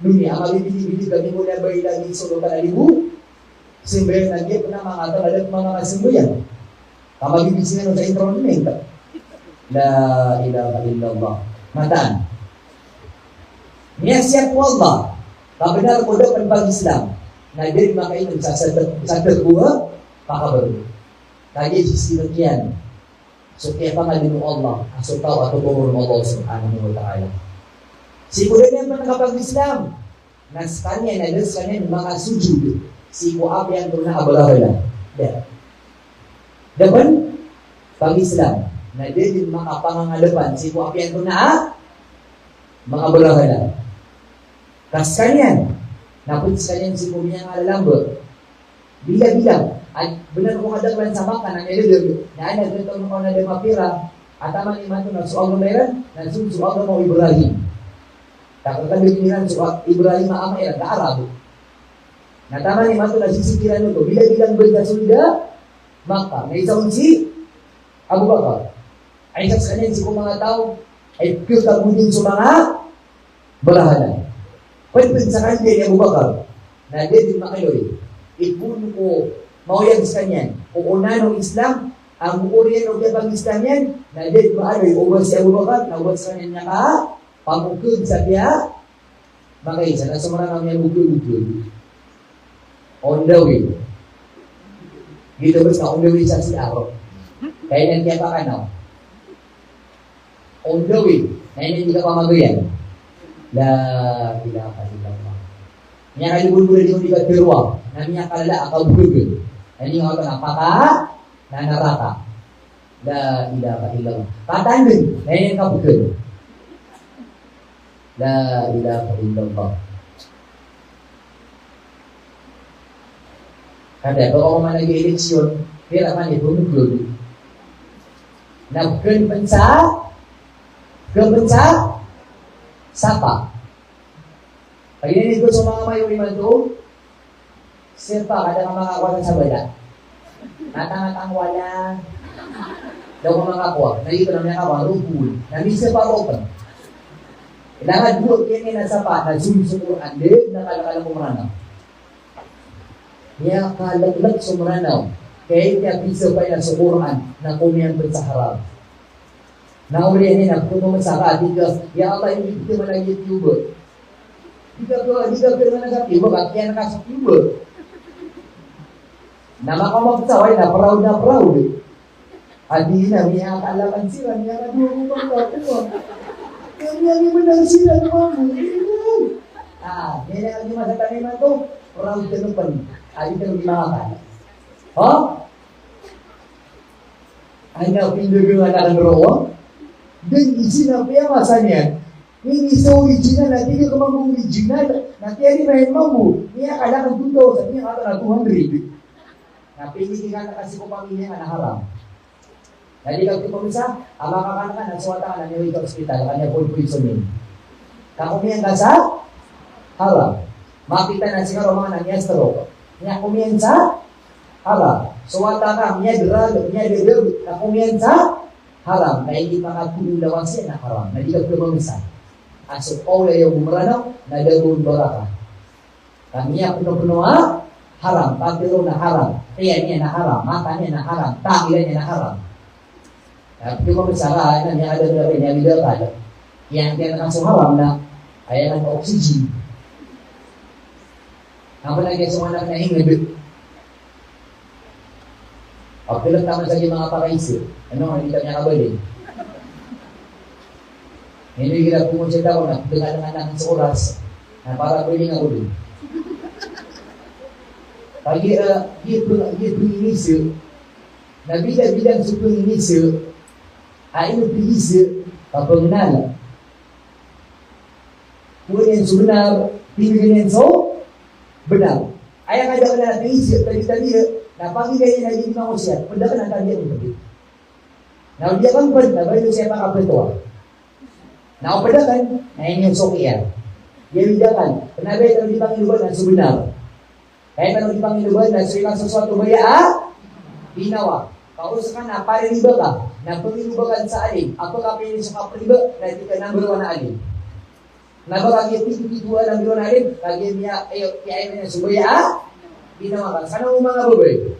B: Dunia, mabibili-bili kami mo na ba ilagay sulutan na libu? Simbayan na niya, na mga talagang mga kasimbayan. Kamabibisi na sa enrollment. La ilaha illallah. Mataan. Niya siya po Allah. Kabenar ko daw pag-Islam. Na din makainom sa terbuha, pakabaro. Kaya sisinot yan. So kaya pangalin mo Allah, aso tao at tumulong mo Allah subhanahu wa ta'ala. Siguro niya pa nakapag-Islam. Nas kanya, nagas kanya mga sujud. Siku apa yang pernah abalahala. Dapan, pag-Islam, na din makapangangalapan, siku apa yang pernah mga abalahala. Kas kanyan, napuntis kanyan siku niya nga lalambot. Bila-bilang, at benar kung kadaglan sa maka na nililog, na ay nagritong mo na mapira, at tama ni Mato na suwag na meron, na suwag na mo Ibrahim. Takot-takot nilang suwag Ibrahim maama ilang ka-Arabo. Na tama ni Mato na sisikiran nito, bila-bilang berdasulda, maka, na isang si Abu Bakar. Ay sa kanin si kong mga tao, ay pure kabudin sa mga balahanan. Pwede sa kanil ni Abu Bakar, na din makayoy, ipun ko mau yang sekalian. Uunan ng Islam, ang uurian ng ibang Islam yan, na din maaari, uwan si Abu Bakar, na uwan sa kanya niya ka, pamukod sa biya, makaisa, na sumarang niya bukul-bukul. On the way. Gitu bes, na on the way sa si Aro. Kaya nang kaya pa ka na. On the way. Na hindi ka pamagayan. La ilaha illallah. Niya kayo bulbula di ko di ka pirwa. Na niya kalala akabugul. Na niya ka napaka na naraka. La ilaha illallah. Katandun. Na niya kabugul. La ilaha illallah. Kada kalau man nag-eleksyon, pira man ito naglulo. Nagkenpensa, sapa. Pag ininig ko sa mga mayuri man ito, sirpa, kada nga makakuha sa bala. Natangatang wala. Daw ko makakuha. Nalito na niya kawa, rupul. Namisa pa open. Kailangan buot yan na sapa, na zoom-zoom ang lib, nakalakala mo maranaw. Niya kalaglag sumranaw. Kaya niya bisa pa na sa Quran na kumiyan sa haram. Naulihan niya na puno sa katiga, ya Allah ini kita mana YouTuber. Jika kita mana sa YouTuber, kaya na sa YouTuber. Nama ko magsaway na proud. Adi na niya kalaban sila, niya na dua ko. Kaya niya menang sila naman. Niya na di masa taniman to, proud ka naman. Adi ka lumakan. Hanya pindah dengan anak roh. Dan izin apa yang masanya? Ini iso original, nanti dia kemampu original. Nanti ada main mampu. Ini akan tutup, tapi yang akan 200. Nah, ini kita kasih kopang ini anak haram. Jadi kalau kita bisa, abang-abang kan suatu anak yang ke hospital, hanya pun ini. Kamu yang kasar, haram. Makita na sila romana niya stroke. Niya kumiensa, haram. Suwata ka, niya drug, na kumiensa, haram. Na hindi makatulong lawan siya na haram. Na di ka kumamisa. Asok ola yung bumaranaw, na dagun baraka. Kamiya puno-puno haram. Pagkiro na haram. Kaya niya na haram. Mata niya na haram. Tangilan niya na haram. Tapi kumamisa ka, na niya ada niya bidakal. Yang dia nakasong haram na, ayan ang oxygen. Apa lagi semua anak ingin apabila taman saja mga paraíso, ano ang kita niya kabalik? Hindi kita pumunta ko na dengan anak sa oras na para pwede nga ulit. Pagi dia inisyo, na bilang sa inisyo, ay inisyo kapangnala. Kemudian sebenar, pinggirnya so, benar. Ayah ada kena terisi tadi na pagi kaya na hindi mo siya. Pwede ka na tadi ang gabi. Na dia kan pwede, baru siya makapetua. Na pwede kan, na inyong sokiyan. Dia bidakan, kenapa kalau dipanggil lupa na sebenar. Kaya kalau dipanggil lupa na sering sesuatu baya, binawa. Kalau sekarang apa yang riba ka? Na pengilubakan sa alim. Apa kapilin sa kapriba, na ito ka number 1 na alim. Nabag ang ipituan ng biron natin, lagi niya, kaya niya subaya, ginawa ka. Sana mo mga babay?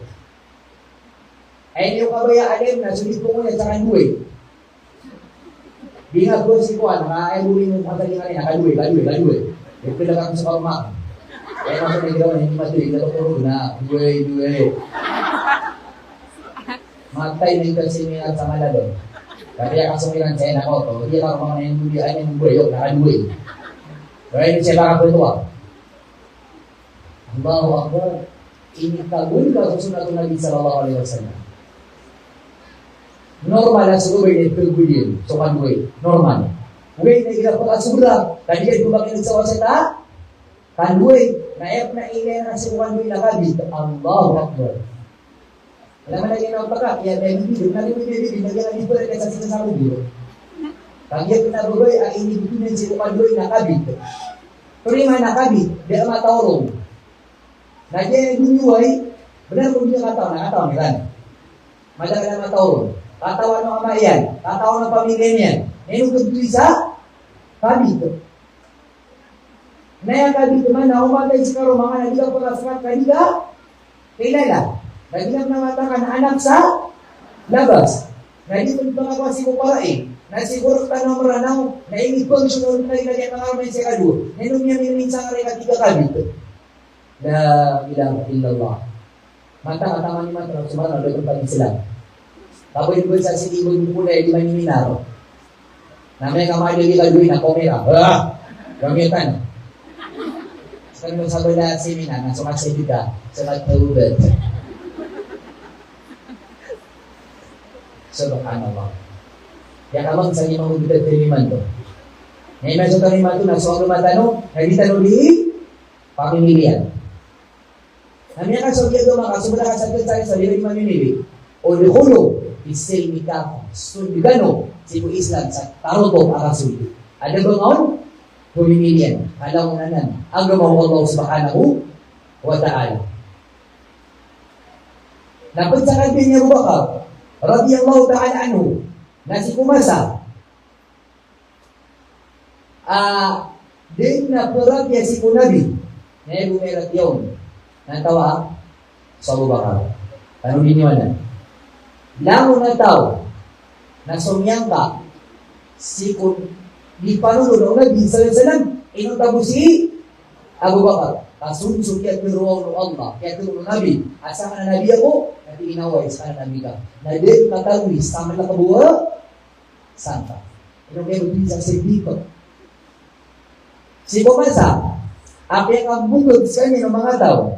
B: Ay yung kabaya alim, nasulit ko muna sa kanduwe. Di nga ko si Kuan, ay buli ng pagkalingan niya, kaduwe. Yung pinagak sa kalumakan. Kaya nasa nagiraw na hindi matuloy, natuturo na, duwe. Matay na yung kasingingan sa malado. Kaya kasumiran sa ina ko to, hindi ka mga nangyayari ng buhay, yung nakaduwe. Kaya ini saya bakal berdoa. Allahu Akbar. Ini kabul ka sunnah Nabi sallallahu alaihi wasallam. Normal suruh ini tergudir, sopan gue. Normal. Gue ini kita pernah sebelah. Tadi kan gue pakai sawah seta. Kan gue naik na ile na sopan gue nakabit. Allahu Akbar. Alam lagi na pagka ya dahil hindi na hindi lagi pala kasi sinasabi dito. Kaya pinabuhay ang inibitin si Umadoy nakabit. Tuloy man nakabit, dia matawrong. Nagyan yung dunyuay, benar kung dia nakatawa nila. Madagal na matawrong. Katawa ng ama yan, katawa ng pamilya niyan. Ngayon kung sa kabit. Naya kabit man, na umatay si Karo, mga nagilang pagkasakat kanila, kailala. Nabi na mengatakan anak sa labas. Na di pun pangawasi ko parain. Na siguro tanong maranaw na inipang sunod na rin ang araw sa kadua. Nenong niya minsan nga rin katiga kabit. La ilaha illallah. Mata kataman ni mata sumaran ada tempat Islam. Tapos ito sa sitibog mo pula di maniminaro. Namanya kamay lagi kaduin na kamera. Gamitan. Sekarang sa bala seminar na sumaksay ka sa nagtawubat. Subhanallah. Ya kamang sa imang ubigat tiniman to. Ngayon na sa taniman to, nagsuwag lumatano, nagitano di pamimilian. Namanya kan sobyado mga kasumula ka sa tayo sa liwag mamimili. O likulo, isil mikako, sundigano, sipo Islam sa taroto akasulit. Ada ba ngayon? Pumimilian. Alam mo na nan. Ang gumawa Allah subhanahu wa ta'ala. Napagsakan din niya Bakar, radiyallahu ta'ala anhu, na si Kumasa, din na perag ya si Kunabi, na bumerat yun. Nantawa sa Abu Bakar. Tanong din niyo Lamo na tao na sumyang ka si di panunod ang Nabi sallallahu inutabo si Abu Bakar. Kasunsod kaya piruaw ng Allah, kaya tulong ng Nabi. At sa na Nabi ako, nati inaway sa Nabi ka. Na din katawis, sama na kabuha, santa. Ito kaya magpisa sa dito. Si Kumasa, api ang bukod sa kanya ng mga tao,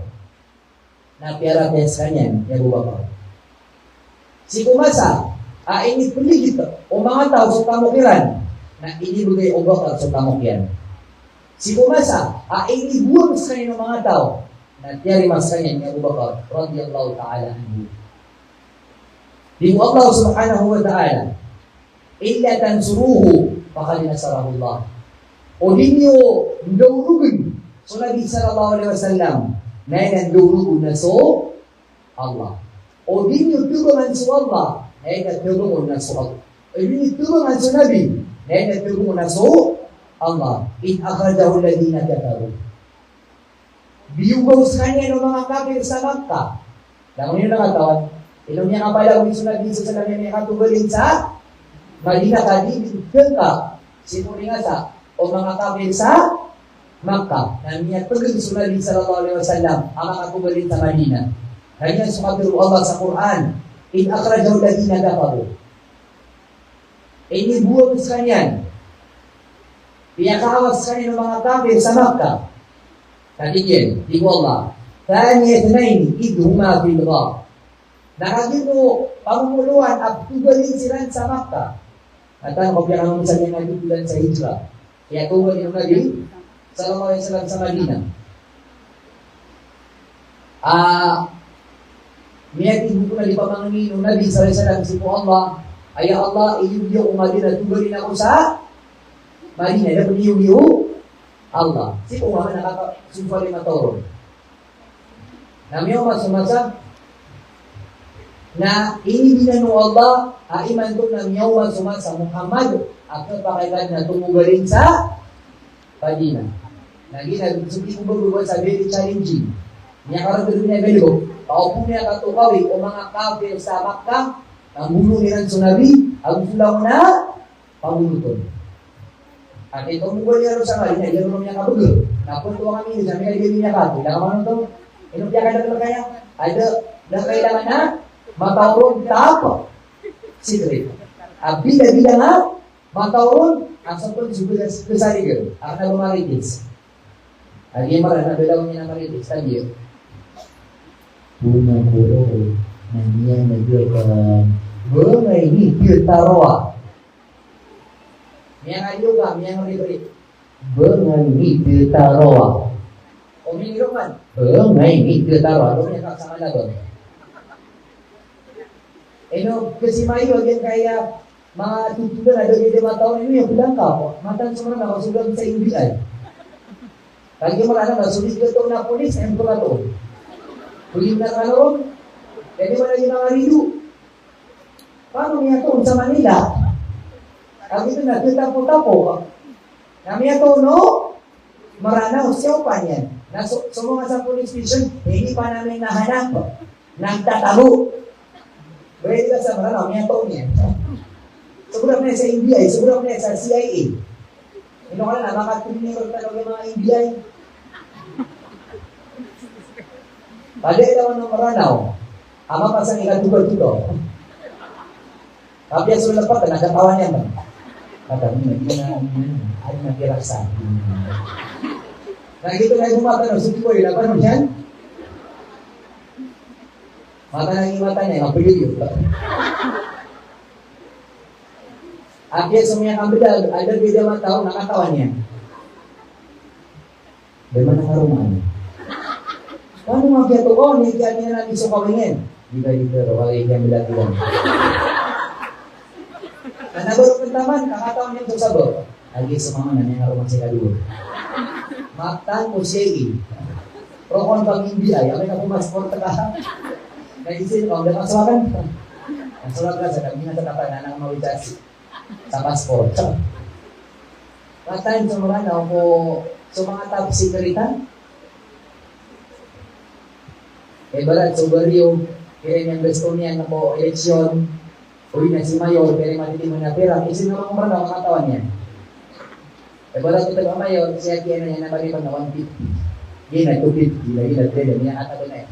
B: na piara kaya sa kanya, ni Abu Bakar. Si Kumasa, ini peligit o mga tao sa tamukiran, na inibigay o Bakar sa tamukyan. Si Kumasa, ini buwang sa kanya ng mga tao, na tiyari mas kanya ni Abu Bakar, radiyallahu ta'ala anhu. Di Allah subhanahu wa ta'ala, illa tansuruhu, baka dinasarahu Allah. O di nyo ndawrugin, so Nabi sallallahu alaihi wasallam, na nandawrugun na so Allah. O di nyo tulungan sa Allah, na natulungan na sa Allah. O di nyo tulungan sa Nabi, na natulungan na sa Allah. In akhadahu ladina kataru. Biyugaw sa kanya ng mga kafir sa Makkah. Dahil nyo nakatawan, ilong niya nga pala kung isunod din sa salamin niya katubalin sa Madina kadi, ka, sinunin nga sa o mga kafir sa Makkah. Na niya tuloy sunod din sallallahu alaihi wasallam ang mga katubalin sa Madina. Kanya sumabiru Allah sa Quran, in akhadahu ladina kataru. Inibuwag sa kanya. Pinakahawas sa kanya ng mga kafir sa Makkah. Katigyan, tigo Allah. Thaniya tunayn, idhuma fil ghar. Nakagino, pamumuluan at tugalin sila sa Makkah. At ang kapyakan mo sa kanya nagtutulan sa Hijrah. Kaya tugalin ng Nabi, sallallahu alaihi wasallam sa Madina. Miyagin ko na di pa mangangin ng Nabi, sallallahu alaihi wasallam, si po Allah, ay Allah, iyubiyo ko Madina, tugalin ako sa Madina, dapat iyubiyo Allah. Si po nga nakakasumpa 5 taon. Namiyaw masumasa na inibinano Allah aiman to na miyaw masumasa Muhammad at napakailan na tumugaling sa Madina. Naging nagsuki ko bago sa very challenging. Niya karagod niya belo. Paupo niya katukawi o mga kafir sa Makkah ang bulo nilang sunabi ang sulaw na panguluton. At ito mong niya rin sa Madina, yan niya kabugol. Napunto kami sa mga ibig niya kato. Ilang naman ito, inupya ka na kaya? Ada kailangan na matauron tapa. Secret. Bila-bila nga, matauron, ang sampun kesarigan. Ang nalumaritis. Lagi marah na bilang niya na maritis. Tadi Bunang kuro, nanya nagyakan, bunga ini piltaroa. Miyang ayuga, miyang ribrit. Bunga ini piltaroa. O miniruman. Bunga ini piltaroa. Doon niya kakasama na doon. Kasi mayo, yan kaya mga tutulan na doon yung 5 taon, yung bilang ka po. Matan sa mga nakasulang sa Indian. Lagi mo na sulit ka ito na polis, ayun ko na ito. Kulit na ka noon, pwede mo na yung mga rido. Paano niya ito sa Manila? Ang ito na, tapo-tapo. Namiya ito, no? Maranaw, siyaw pa niyan. Sumunga sa police station, hindi pa namin nahanap. nagtatago. Pwede ka sa mga nyato niya. Siguro na sa NBI, siguro na sa CIA. Ino ka na, makatuloy talaga yung mga NBI. Pada daw ng maranaw, ama pa sa ikatugal-tugal. Tapi sudah lepas, nagkatawa niya man. Kata niya, ay nagkirasa. Nagito na yung mata, suki ko yun, apa yan? Mata nang mata niya, mapilid yun. Akhirnya semuanya kambil ada beda mata, nakatawa niya. Bagaimana karungan? Kamu mau jatuh, oh ini jadinya nanti suka ingin. Jika kalau yang bilang karena baru pertama, kakak yang sabar. Lagi semangat nanya rumah saya dulu. Matan musyi. Rokon bang India, yang mereka punya paspor tengah. Nah di sini kalau udah masalah kan, masalah kan saya minta apa anak mau dikasih, sa paspor. Matan semangat aku semangat apa sih cerita? Ibarat Subario, kaya niyang Estonia na po eleksyon, uwi na si Mayor, kaya matitiman na pera, isin naman kung ang katawan niya. Ibarat ito ang Mayor, siya kaya na niya nabalipag na 150. Gina, 250, gina, 3, niya ata doon eh.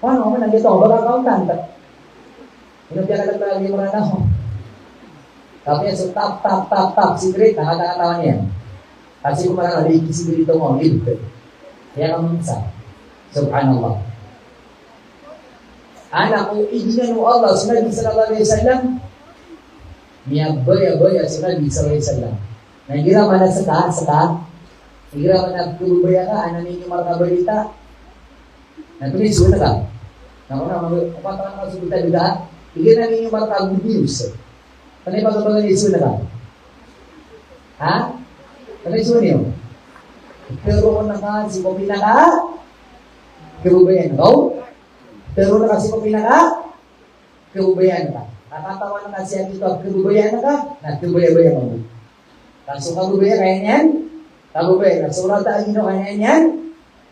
B: Paano ako nandito? Baka accountant. Inupya ka lang lagi mo na ako. Tapos so tap, secret, nakatakatawan niya. Kasi kung marang aliki si dito mo, libre. Kaya kamunsa. Subhanallah. Anak ko, idinan mo Allah, si Nabi sallallahu alaihi wasallam, miyabaya-baya si Nabi sallallahu alaihi wasallam. Nagira mana seka, nagira mana turubaya ka, anak ninyo markabalita, natuloy suuna ka. Nauna, kapatakan ka subuta juga, igira ninyo markabudius. Panay pagkabagan suuna ka? Ha? Panay suuna niyo? Pero ko na ka, si Kopi na ka, kerubayan kau, terus kasih pembina kerubayan ka. Nakatawa na kasi ang ito, kerubayan ka, na kerubayan mo. Kaso kerubayan kayaknya, kerubayan. So rata agino kayaknya,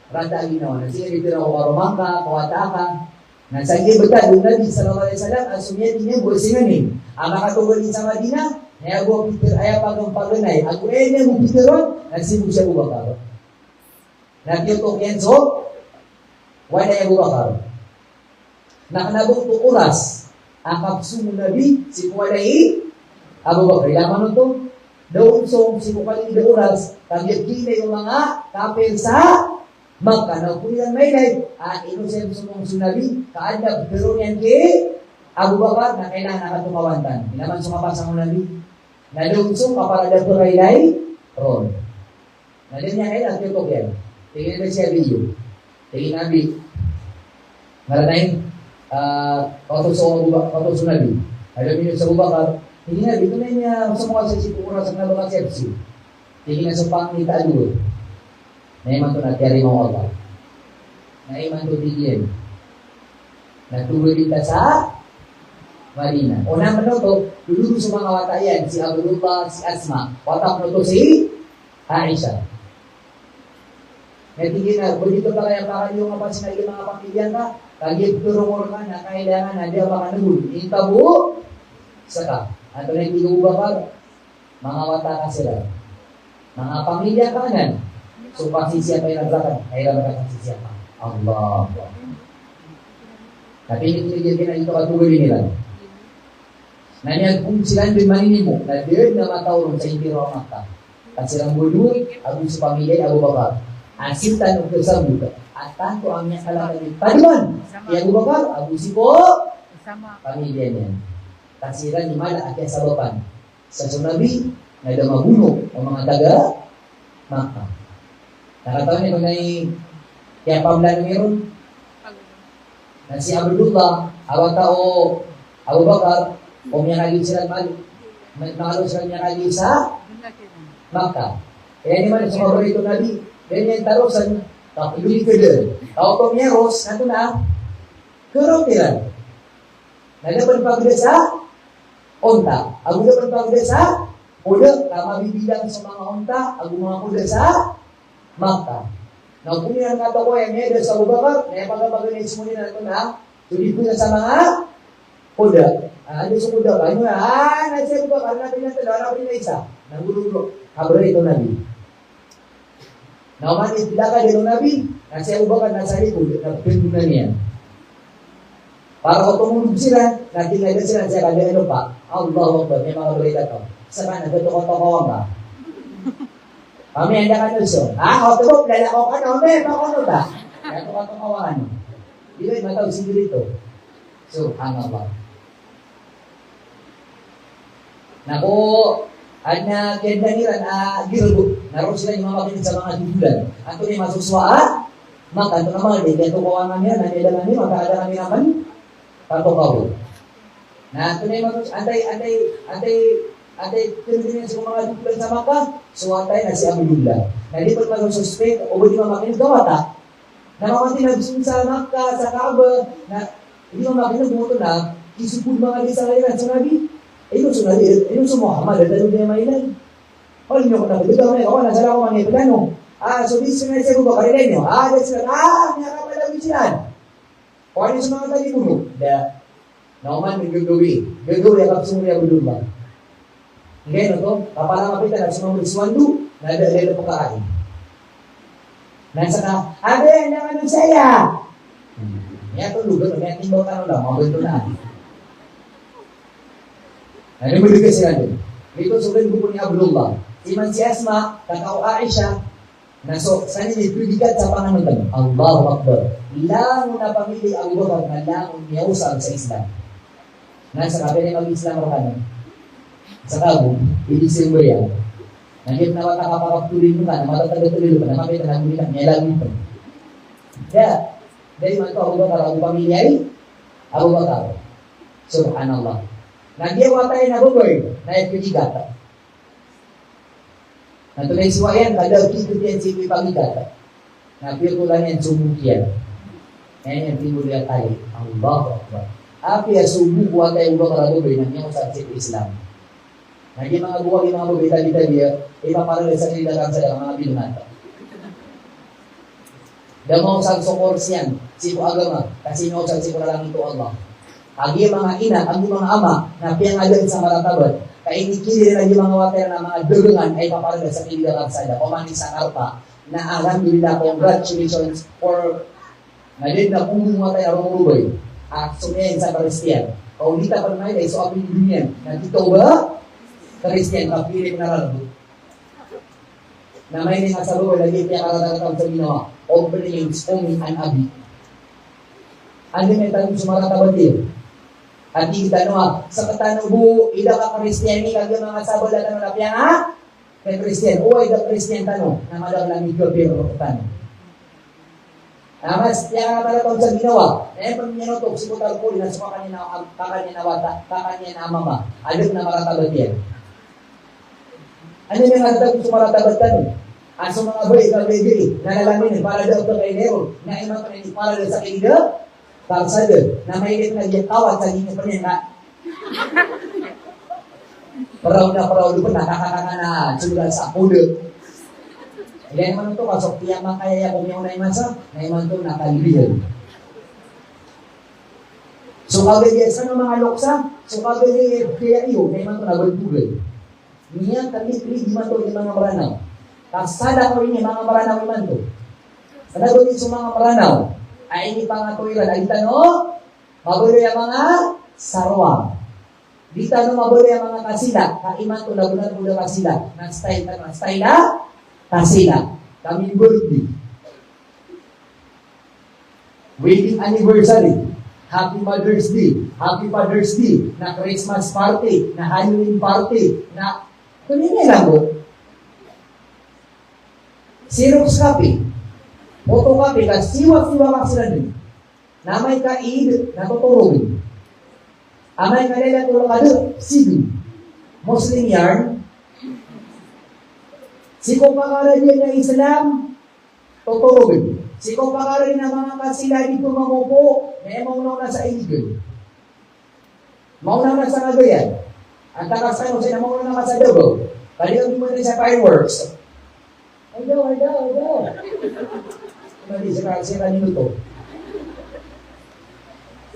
B: rata agino. Nasi dito ako karumangka, kawataka. Nasagi betul Nabi sallallahu alaihi wasallam asumnya dinya buat singanin. Ang makatunggalin sa Madinah, na ako pikir ay pagpagunay. Ako ene mo pikiron, nasibu siya ubakar. Nakiutok yan so, wala Abu Bakar. Nakanabong tukuras ang kapsumo Nabi si Kuwalai Abu Bakar. Ilaman nito, doon so si Kuwalai oras, tabiat kita yung mga kapil sa Makkah. Nagpulitan may day, inusin sumong sunabi, kaadab pero yan kay Abu Bakar na kailangan nakatumawantan. Ilaman sumapasang Nabi, na doon so kaparada ko ray ron. Nalim niya kayo, at yutok yan. Tingin na siya video. Tingin Nabi, maranayin, kautos Nabi. Alam niyo sa Bakar, hindi Nabi, ito na niya sa mga sasipura sa nabakasepsi. Tingin na sa pangita dulu. Naiman to natyari mga Allah. Naiman to tigil. Natuloy kita sa Marina. O naman to, dulu sa mga watayan, si Abdullah, si Asma. Watak na to si Aisha. Natigil na, begitu kaya bakal yung mga pasinag yung mga pamilya ka, kagit turumor ka na kailangan na diya baka nagul. Intabo, saka. Ato na yung bakal, mga wata ka sila. Mga pamilya ka nan. So, pagsisiya pa yung naglakan, kailangan ka pagsisiya pa. Allah. Tapi ini jadi na ito katulad nila. Nanyag kung silang bimanin mo, na diyan na matawron sa impiro ang Makkah. At silang bulul, abu sa pamilya, Abu Bakar. Asintan untuk sabut. Atan ko ang niya kalaman ni Padiman. Ya Abu Bakar, Abu Siko, pamilya niya. Kasiran ni Mala at sa bapan. Sa sunabi, na damaguno ang mga taga Makkah. Nakataon niya kung kaya pamla meron na si Abdullah, awat tao Abu Bakar, o niya kagin sila malo sila niya kagin sa Makkah. Kaya ni man sa paborito Nabi, ganyan tarosan, tapiluli ka din. Tao niya Ros, nato na, kerotiran. Nadapan pagda sa onta. Agu dapan pagda sa kuda, kama bibilang sa mga onta, agu mga kuda sa Makkah. Napunin ang kata ko yang ada sa Abu Bakar, na pagkabagan na ismunin na ito na, tuloy ko na sa mga kuda. Ano sa kuda? Ano na? Nasa Abu Bakar, natin na tala, natin na isa. Nanggulo-gulo. Habang ito Nabi. Naman itilaka dito Nabi, nasa Abu Bakar, nasa likod, napipindog na niya. Para kung tumulog sila, natin sila sa kanya pa. Allahu Akbar, may mga balita to. Saka nagtutoko-toko ba? Kami handa ka nuso. Ako, lalako ka na, may makono ba? Kaya ito ka tumawa, Di ba, matawag si dito. Subhanallah. Naku, na kendaniran, girbo. Naroon sila yung mamakinig sa mga dudulan. Ato niya masuswa, maka, ito naman, kaya ito kawangan niya, nanilaman niya, makaada kami naman, patukaw. Na ito na yung Ate, pinagin sa mga dudulan sa Maka, suwatay na si Abdullah. Na di pa mag-suspect, o di mamakinig gawata. Na mga tinagsun sa Maka, sa Kaaba, na di mamakinig bumoto na, kisupud mga di sa kailan sa Nabi. Ayun sa Muhammad, at ano niya mailay. O, hindi ko nabigaw na ako, nasala ko mga ipagano. So this is na siya ko, karilen nyo. That's na, nakapalagin sila. O, ano sa mga talipuno? Nauman, gagawin ang kapsumuli Abdullah. Ngayon ito, kapalamapitan at sumamuli si Wandu, nadalila po kain. Nasa ka, abe, naman ang saya! Ngayon ito, lugar, ngayon timbaw ka lang, mabuto na. Nanimuli ka sila doon. Ito, sugan ko po ni Abdullah. Iman si Asma, kakao Aisha, na so, sa nila, pigigat sa panganutan. Allahu Akbar. Langon na pamili ang buhat na langon niya usap sa Islam. Nasa kapili mag-Islam o kanon. Sa kabo, ibig sabihin yan. Nagit na makakapakaptuloy mo ka, na matatagatuloy mo ka, na makita na gulitan, niya lang ito. Kaya, dahil man ito, Abu Bakar, Abu Pamilyay, Abu Bakar. Subhanallah. Nagyawa tayo na bugoy, na ipigigata. Natulay suwayan, kadaw kikutian si ipagigata. Napirtulan yan sumukian. Ngayon yung tinulian tayo. Allahu Akbar. Api ya subukuan tayo Abu Bakar, Abu Bakar, na niya sa Islam. Naging mga buwag yung mga bubita-bita dia, ipaparalay sa kanilang sa mga binunata. Damaw sa sukors yan, sipo agama, kasi inosag sipo na lang ito Allah. Agi mga ina, ang mga ama, na piyang agad sa maratabat, kaya inikili rin ang mga water na mga dugungan ay paparalay sa kanilang sa o maning sa karpa, na alhamdulillah, congratulations for nalid na kung mga tayo rumurubay. Sumayin sa Kristiyan. Kaulita pa naman ay so abin dunia. Nandito ba? Kristiyan, kapiling na rado. Na may ninasalo, lagi kaya karatagatang sa ginawa. Openings, umi, an abi. Ano may tanong sumaratabatil? At itanong sa katanong bu, ila ka Kristiyan ni, kagyo mga sabol at ano na piyan ha? Kay Kristiyan, o ila Kristiyan tanong, na madang lamig ko pero tanong. Mas, kaya nga pala itong sa ginawa. Pag minutok, si Kutal Puli, na sa kakanya na mama, alam na maratabat yan. Ano yung nagtatag sa maratabat ka nun? Aso mga boy, kabigiri, nalalamin, para daw ito kay Nero, na imang panini, para daw sa kiniga, para sa doon, na may na diyan kawat sa inyo pa niya na, paraw doon, nakakaka na, sulat sa pulo. Kaya naman ito, pasok tiyama kaya kung yung naimasa, naiman ito nakalibihan. So kagaya sa mga loksa, so kagaya kaya iyo, naiman ito nagultugan. Niya kami di man ito yung mga maranaw. Kasada ko rin yung mga maranaw iman ito. Sanagot din sa mga maranaw, ay hindi pa nga ito ilan. Ay tanong, magulo yung mga sarwang. Di tanong magulo yung mga kasila, kaiman ito lagunan ko yung kasila. Nag-style na? Kasila, kami birthday, wedding anniversary, Happy Mother's Day, Happy Father's Day, na Christmas party, na Halloween party, na kunin lang mo. Xerox copy, photocopy, kasi siwa ka sila din. Na may kaid, na tutulogin. Amay kanila tulong ka doon, sige. Muslim yarn, si kung pangalan niya ng Islam, tutulogin. Si kung pangalan ng mga kasila dito mamupo, may maunaw na sa illegal. Maunaw na sa Cagayan. Ang takas kayo, sila maunaw na sa Davao. Kalilang mo rin sa fireworks. Ay daw. Mali sira minuto.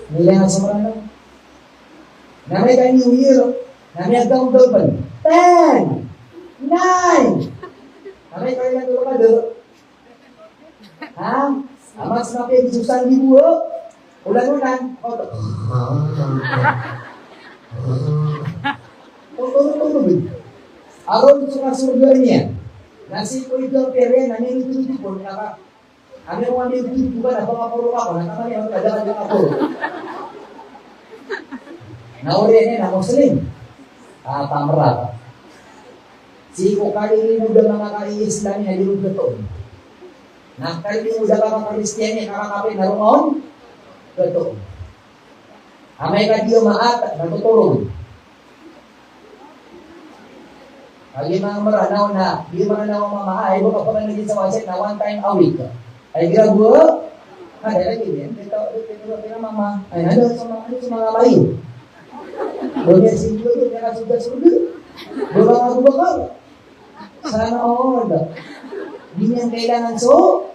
B: Nila nga sumarano. Namay ka New Year. Namay ang countdown. 10, 9. Namay ka ilang dulu ka dulu. Ha? Amat semakin susah ribu. Ulan-ulan. Tunggu. Aron surga-surganya. Nasi ko ito pere, nani itu pun naka. Kami orang dia itu bukan apa-apa, naka kami ada apa. Nah ini nak Muslim, pamerat. Si kali ini udah mengakali Islam yang di betul. Nah kali ini udah kakak Kristian yang kakak kape narungon betul. Amai dia maat, natutulong. Lagi mga maranaw na, di mga nawa mamahay, buka pa rin naging sa wasit na 1 time a week. Ay grabe, ada lagi din, dito mama, ay nado sa mga layo. Doon simple doon, kaya sudah-sudah. Doon mga bubakal. Sana all. Di niyan kailangan so,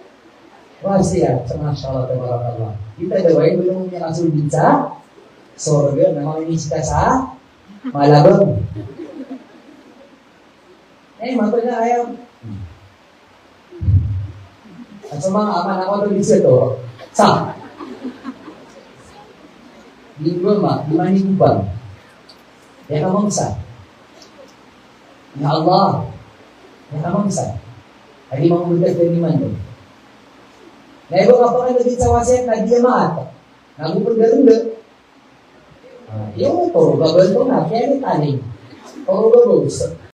B: wasiya, sa mga syalat na barakallah. Kita gawin, belum niya kasulbid sa sorga, na makinis ka sa malabang. Mantul na ayaw. At sa mga aman ako ito dito, sa linggo ma, manigubang. Yan ang mangsa. Ya Allah. Yan ang mangsa. Ay mga mudah dari mana? Na iba ka pa kayo dito sa wasit na di maat. Nagupag garuda. Yung toro gagawin ko na, kaya ni taning. Toro gagawin.